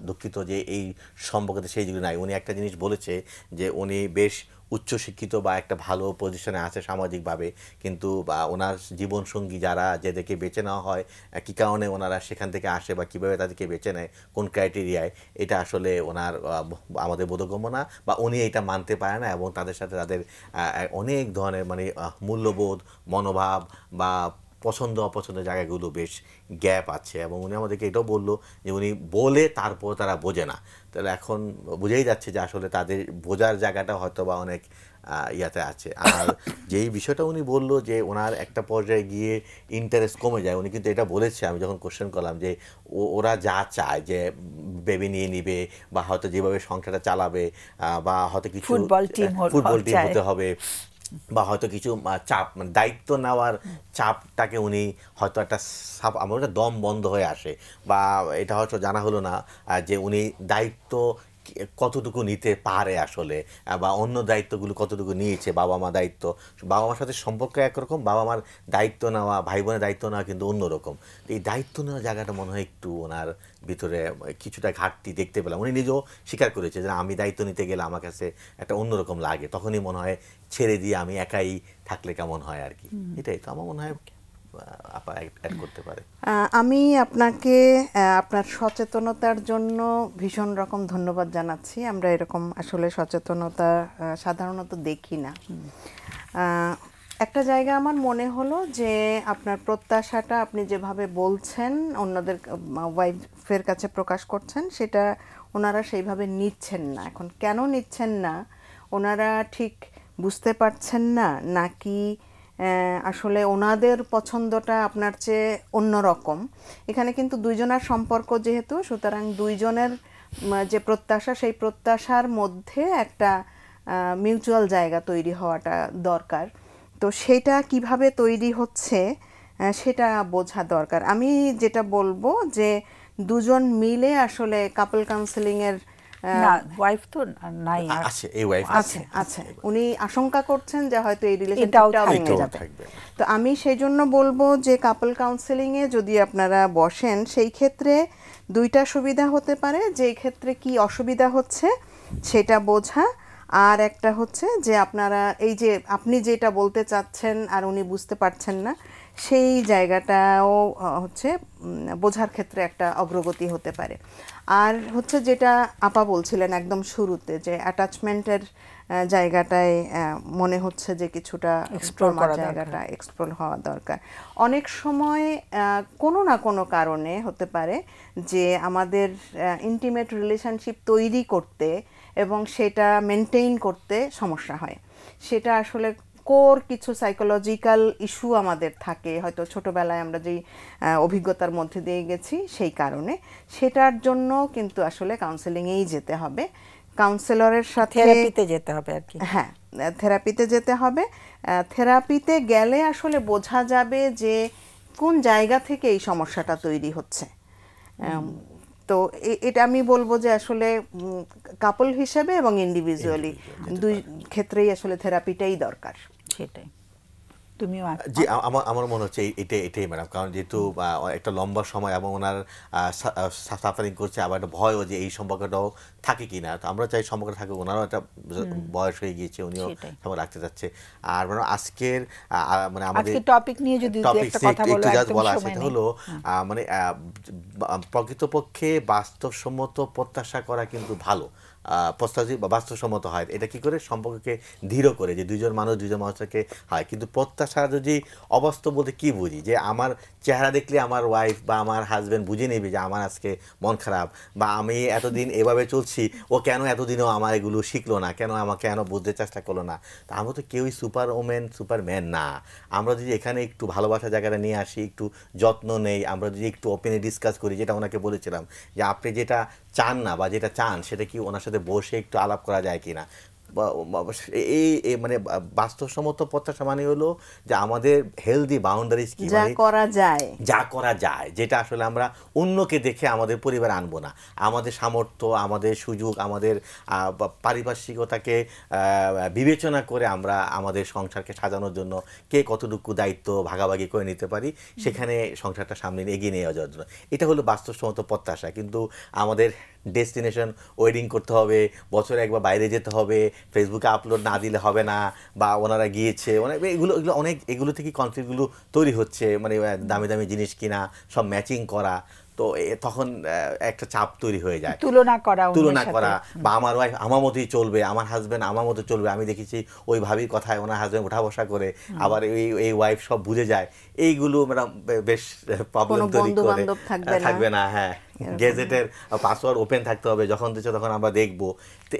দুঃখিত যে এই সম্পর্কে সেইগুলো নাই। উনি একটা জিনিস বলেছে যে উনি বেশ উচ্চশিক্ষিত বা একটা ভালো পজিশনে আছে সামাজিকভাবে, কিন্তু ওনার জীবনসঙ্গী যারা যাদেরকে বেছে নেওয়া হয়, কী কারণে ওনারা সেখান থেকে আসে বা কীভাবে তাদেরকে বেছে নেয়, কোন ক্রাইটেরিয়ায়, এটা আসলে ওনার আমাদের বোধগম্য না, বা উনি এটা মানতে পারে না, এবং তাদের সাথে তাদের অনেক ধরনের মানে মূল্যবোধ, মনোভাব বা পছন্দ অপছন্দের জায়গাগুলো বেশ গ্যাপ আছে। এবং উনি আমাদেরকে এটাও বললো যে উনি বলে তারপর তারা বোঝে না। তাহলে এখন বোঝাই যাচ্ছে যে আসলে তাদের বোঝার জায়গাটা হয়তো বা অনেক ইয়াতে আছে। আর যেই বিষয়টা উনি বললো যে ওনার একটা পর্যায়ে গিয়ে ইন্টারেস্ট কমে যায়, উনি কিন্তু এটা বলেছে, আমি যখন কোশ্চেন করলাম যে ওরা যা চায় যে বেবি নিয়ে নিবে বা হয়তো যেভাবে সংসারটা চালাবে বা হয়তো কিছু ফুটবল টিম হতে হবে বা হয়তো কিছু চাপ, মানে দায়িত্ব নেওয়ার চাপটাকে উনি হয়তো একটা আমার একটা দম বন্ধ হয়ে আসে, বা এটা হয়তো জানা হলো না যে উনি দায়িত্ব কতটুকু নিতে পারে আসলে, বা অন্য দায়িত্বগুলো কতটুকু নিয়েছে। বাবা মা দায়িত্ব, বাবা মার সাথে সম্পর্ক একরকম, বাবা মার দায়িত্ব নেওয়া, ভাই বোনের দায়িত্ব নেওয়া কিন্তু অন্যরকম। এই দায়িত্ব নেওয়ার জায়গাটা মনে হয় একটু ওনার ভিতরে কিছুটা ঘাটতি দেখতে পেলাম। উনি নিজেও স্বীকার করেছে যে আমি দায়িত্ব নিতে গেলে আমার কাছে একটা অন্যরকম লাগে, তখনই মনে হয় ছেড়ে দিয়ে আমি একাই থাকলে কেমন হয় আর কি। এটাই তো আমার মনে হয় আপা অ্যাড করতে পারে। আমি আপনাকে আপনার সচেতনতার জন্য ভীষণ রকম ধন্যবাদ জানাচ্ছি। আমরা এরকম আসলে সচেতনতা সাধারণত দেখি না। একটা জায়গা আমার মনে হলো যে আপনার প্রত্যাশাটা আপনি যেভাবে বলছেন, অন্যদের ওয়াইফের কাছে প্রকাশ করছেন, সেটা ওনারা সেইভাবে নিচ্ছেন না। এখন কেন নিচ্ছেন না ওনারা ঠিক বুঝতে পারছেন না, নাকি আসলে ওনাদের পছন্দটা আপনার চেয়ে অন্যরকম? এখানে কিন্তু দুইজনের সম্পর্ক যেহেতু, সুতরাং দুইজনের যে প্রত্যাশা, সেই প্রত্যাশার মধ্যে একটা মিউচুয়াল জায়গা তৈরি হওয়াটা দরকার। তো সেটা কিভাবে তৈরি হচ্ছে সেটা বোঝা দরকার। আমি যেটা বলবো যে দুজন মিলে আসলে কাপল কাউন্সেলিংয়ের না, ওয়াইফ তো নাই, আছে, এই ওয়াইফ আছে আছে, উনি আশঙ্কা করছেন যে হয়তো এই রিলেশনটা ভেঙে যাবে। তো আমি সেই জন্য বলবো যে কাপল কাউন্সেলিংয়ে যদি আপনারা বসেন, সেই ক্ষেত্রে দুইটা সুবিধা হতে পারে। যে ক্ষেত্রে কি অসুবিধা হচ্ছে সেটা বোঝা, আর একটা হচ্ছে যে আপনারা এই যে আপনি যেটা বলতে চাচ্ছেন আর উনি বুঝতে পারছেন না, সেই জায়গাটাও হচ্ছে বোঝার ক্ষেত্রে একটা অগ্রগতি হতে পারে। আর হচ্ছে যেটা আপা বলছিলেন একদম শুরুতে, যে অ্যাটাচমেন্টের জায়গাটায় মনে হচ্ছে যে কিছুটা এক্সপ্লোর করা জায়গাটা এক্সপ্লোর হওয়া দরকার। অনেক সময় কোনো না কোনো কারণে হতে পারে যে আমাদের ইন্টিমেট রিলেশনশিপ তৈরি করতে এবং সেটা মেনটেইন করতে সমস্যা হয়। সেটা আসলে কোর কিছু সাইকোলজিক্যাল ইস্যু আমাদের থাকে, হয়তো ছোটবেলায় আমরা যেই অভিজ্ঞতার মধ্যে দিয়ে গেছি সেই কারণে। সেটার জন্য কিন্তু আসলে কাউন্সেলিংয়েই যেতে হবে, কাউন্সেলরের সাথে থেরাপিতে যেতে হবে আর কি। হ্যাঁ, থেরাপিতে যেতে হবে। থেরাপিতে গেলে আসলে বোঝা যাবে যে কোন জায়গা থেকে এই সমস্যাটা তৈরি হচ্ছে। তো এটা আমি বলবো যে আসলে কাপল হিসেবে এবং ইন্ডিভিজুয়ালি দুই ক্ষেত্রেই আসলে থেরাপিটাই দরকার। সেটাই। তুমিও জি, আমার মনে হচ্ছে এটাই ম্যাডাম, কারণ যেহেতু একটা লম্বা সময় এবং ওনার সাফারিং করছে, আবার একটা ভয়ও যে এই সম্পর্কটাও থাকে কিনা। তো আমরা চাই সম্পর্কটা থাকে, ওনারও একটা বয়স হয়ে গিয়েছে, উনিও সম্পর্ক রাখতে চাচ্ছে। আর মানে আজকের মানে আমাদের টপিক নিয়ে যদি একটা কথা বলো, একদম বলা সময় সেটা নেই। হলো মানে প্রকৃতপক্ষে বাস্তবসম্মত প্রত্যাশা করা কিন্তু ভালো, বাস্তবসম্মত হয়। এটা কি করে সম্পর্ককে দৃঢ় করে, যে দুজন মানুষকে হয়। কিন্তু প্রত্যাশা যদি অবাস্তব বলতে কি বুঝি, যে আমার চেহারা দেখলে আমার ওয়াইফ বা আমার হাজবেন্ড বুঝে নেবে যে আমার আজকে মন খারাপ, বা আমি এতদিন এভাবে চলছি, ও কেন এতদিনও আমার এগুলো শিখলো না, কেন আমাকে বুঝতে চেষ্টা করলো না। তো আমরা তো কেউই সুপার ওমেন সুপারম্যান না। আমরা যদি এখানে একটু ভালোবাসার জায়গাটা নিয়ে আসি, একটু যত্ন নেই, আমরা যদি একটু ওপেনে ডিসকাস করি, যেটা ওনাকে বলেছিলাম যে আপনি যেটা চান না বা যেটা চান সেটা কি ওনার সাথে বসে একটু আলাপ করা যায় কিনা। এই মানে বাস্তবসম্মত প্রত্যাশা মানে হলো যে আমাদের হেলদি বাউন্ডারিজ কি, যা করা যায়, যেটা আসলে আমরা অন্যকে দেখে আমাদের পরিবারে আনবো না। আমাদের সামর্থ্য, আমাদের সুযোগ, আমাদের পারিপার্শ্বিকতাকে বিবেচনা করে আমরা আমাদের সংসারকে সাজানোর জন্য কে কতটুকু দায়িত্ব ভাগাভাগি করে নিতে পারি, সেখানে সংসারটা সামনে এগিয়ে নিয়ে যাওয়ার জন্য। এটা হলো বাস্তবসম্মত প্রত্যাশা। কিন্তু আমাদের ডেস্টিনেশন ওয়েডিং করতে হবে, বছরে একবার বাইরে যেতে হবে, ফেসবুকে আপলোড না দিলে হবে না, বা ওনারা গিয়েছে এগুলো থেকে কনফ্লিক্টগুলো তৈরি হচ্ছে। মানে দামি দামি জিনিস কিনা, সব ম্যাচিং করা, তো তখন একটা চাপ তৈরি হয়ে যায়, তুলনা করা। বা আমার ওয়াইফ আমার মতোই চলবে, আমার হাজবেন্ড আমার মতো চলবে। আমি দেখেছি ওই ভাবির কথায় ওনার হাজবেন্ড উঠা বসা করে, আবার এই ওয়াইফ সব বুঝে যায়। এইগুলো ম্যাডাম বেশ প্রবলেম তৈরি করে, থাকবে না। হ্যাঁ, গেজেটের পাসওয়ার্ড ওপেন থাকতে হবে, যখন দিচ্ছে তখন আমরা দেখবো। তো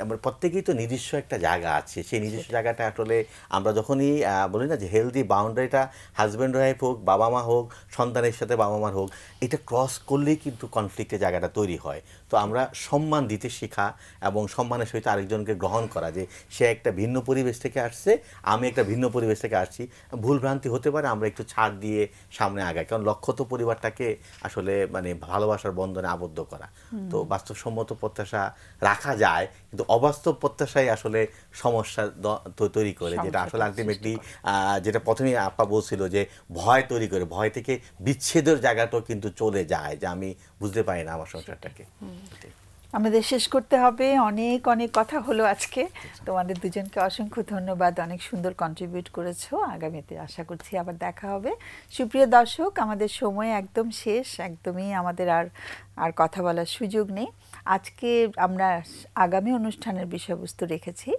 আমরা প্রত্যেকেই তো নিজস্ব একটা জায়গা আছে, সেই নিজস্ব জায়গাটা আসলে আমরা যখনই বলি না যে হেলদি বাউন্ডারিটা, হাজব্যান্ড ওয়াইফ হোক, বাবা মা হোক, সন্তানের সাথে বাবা মার হোক, এটা ক্রস করলেই কিন্তু কনফ্লিক্টের জায়গাটা তৈরি হয়। তো আমরা সম্মান দিতে শেখা এবং সম্মানের সহিত আরেকজনকে গ্রহণ করা, যে সে একটা ভিন্ন পরিবেশ থেকে আসছে, আমি একটা ভিন্ন পরিবেশ থেকে আসছি, ভুলভ্রান্তি হতে পারে, আমরা একটু ছাড় দিয়ে সামনে আগাই। কারণ লক্ষ্য তো পরিবারটাকে আসলে মানে ভালোবাসার বন্ধনে আবদ্ধ করা। তো বাস্তবসম্মত প্রত্যাশা রাখা যায়, কিন্তু অবাস্তব প্রত্যাশাই আসলে সমস্যা তৈরি করে, যেটা আসলে আলটিমেটলি যেটা প্রথমেই আপা বলছিল যে ভয় তৈরি করে, ভয় থেকে বিচ্ছেদের জায়গাটাও কিন্তু চলে যায়, যে আমি বুঝতে পারি না আমার সংসারটাকে। আমাদের শেষ করতে হবে। অনেক অনেক কথা হলো আজকে। তোমাদের দুজনকে অসংখ্য ধন্যবাদ, অনেক সুন্দর কন্ট্রিবিউট করেছো। আগামীতে আশা করছি আবার দেখা হবে। সুপ্রিয় দর্শক, আমাদের সময় একদম শেষ, একদমই আমাদের আর কথা বলার সুযোগ নেই। আজকে আমরা আগামী অনুষ্ঠানের বিষয়বস্তু রেখেছি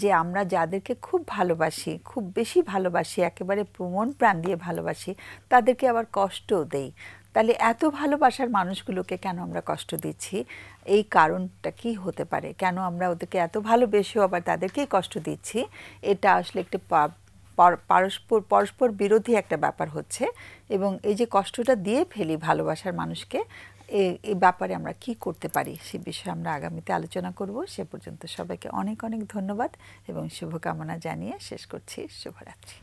যে আমরা যাদেরকে খুব ভালোবাসি, খুব বেশি ভালোবাসি, একেবারে মন প্রাণ দিয়ে ভালোবাসি, তাদেরকে আবার কষ্টও দেই। তাহলে এত ভালোবাসার মানুষগুলোকে কেন আমরা কষ্ট দিচ্ছি? এই কারণটা কি হতে পারে? কেন আমরা ওদেরকে এত ভালোবেসেও আবার তাদেরকেই কষ্ট দিচ্ছি? এটা আসলে একটি পরস্পর বিরোধী একটা ব্যাপার হচ্ছে। এবং এই যে কষ্টটা দিয়ে ফেলি ভালোবাসার মানুষকে, এই ব্যাপারে আমরা কি করতে পারি সে বিষয়ে আমরা আগামীতে আলোচনা করব। সে পর্যন্ত সবাইকে অনেক অনেক ধন্যবাদ এবং শুভকামনা জানিয়ে শেষ করছি। শুভরাত্রি।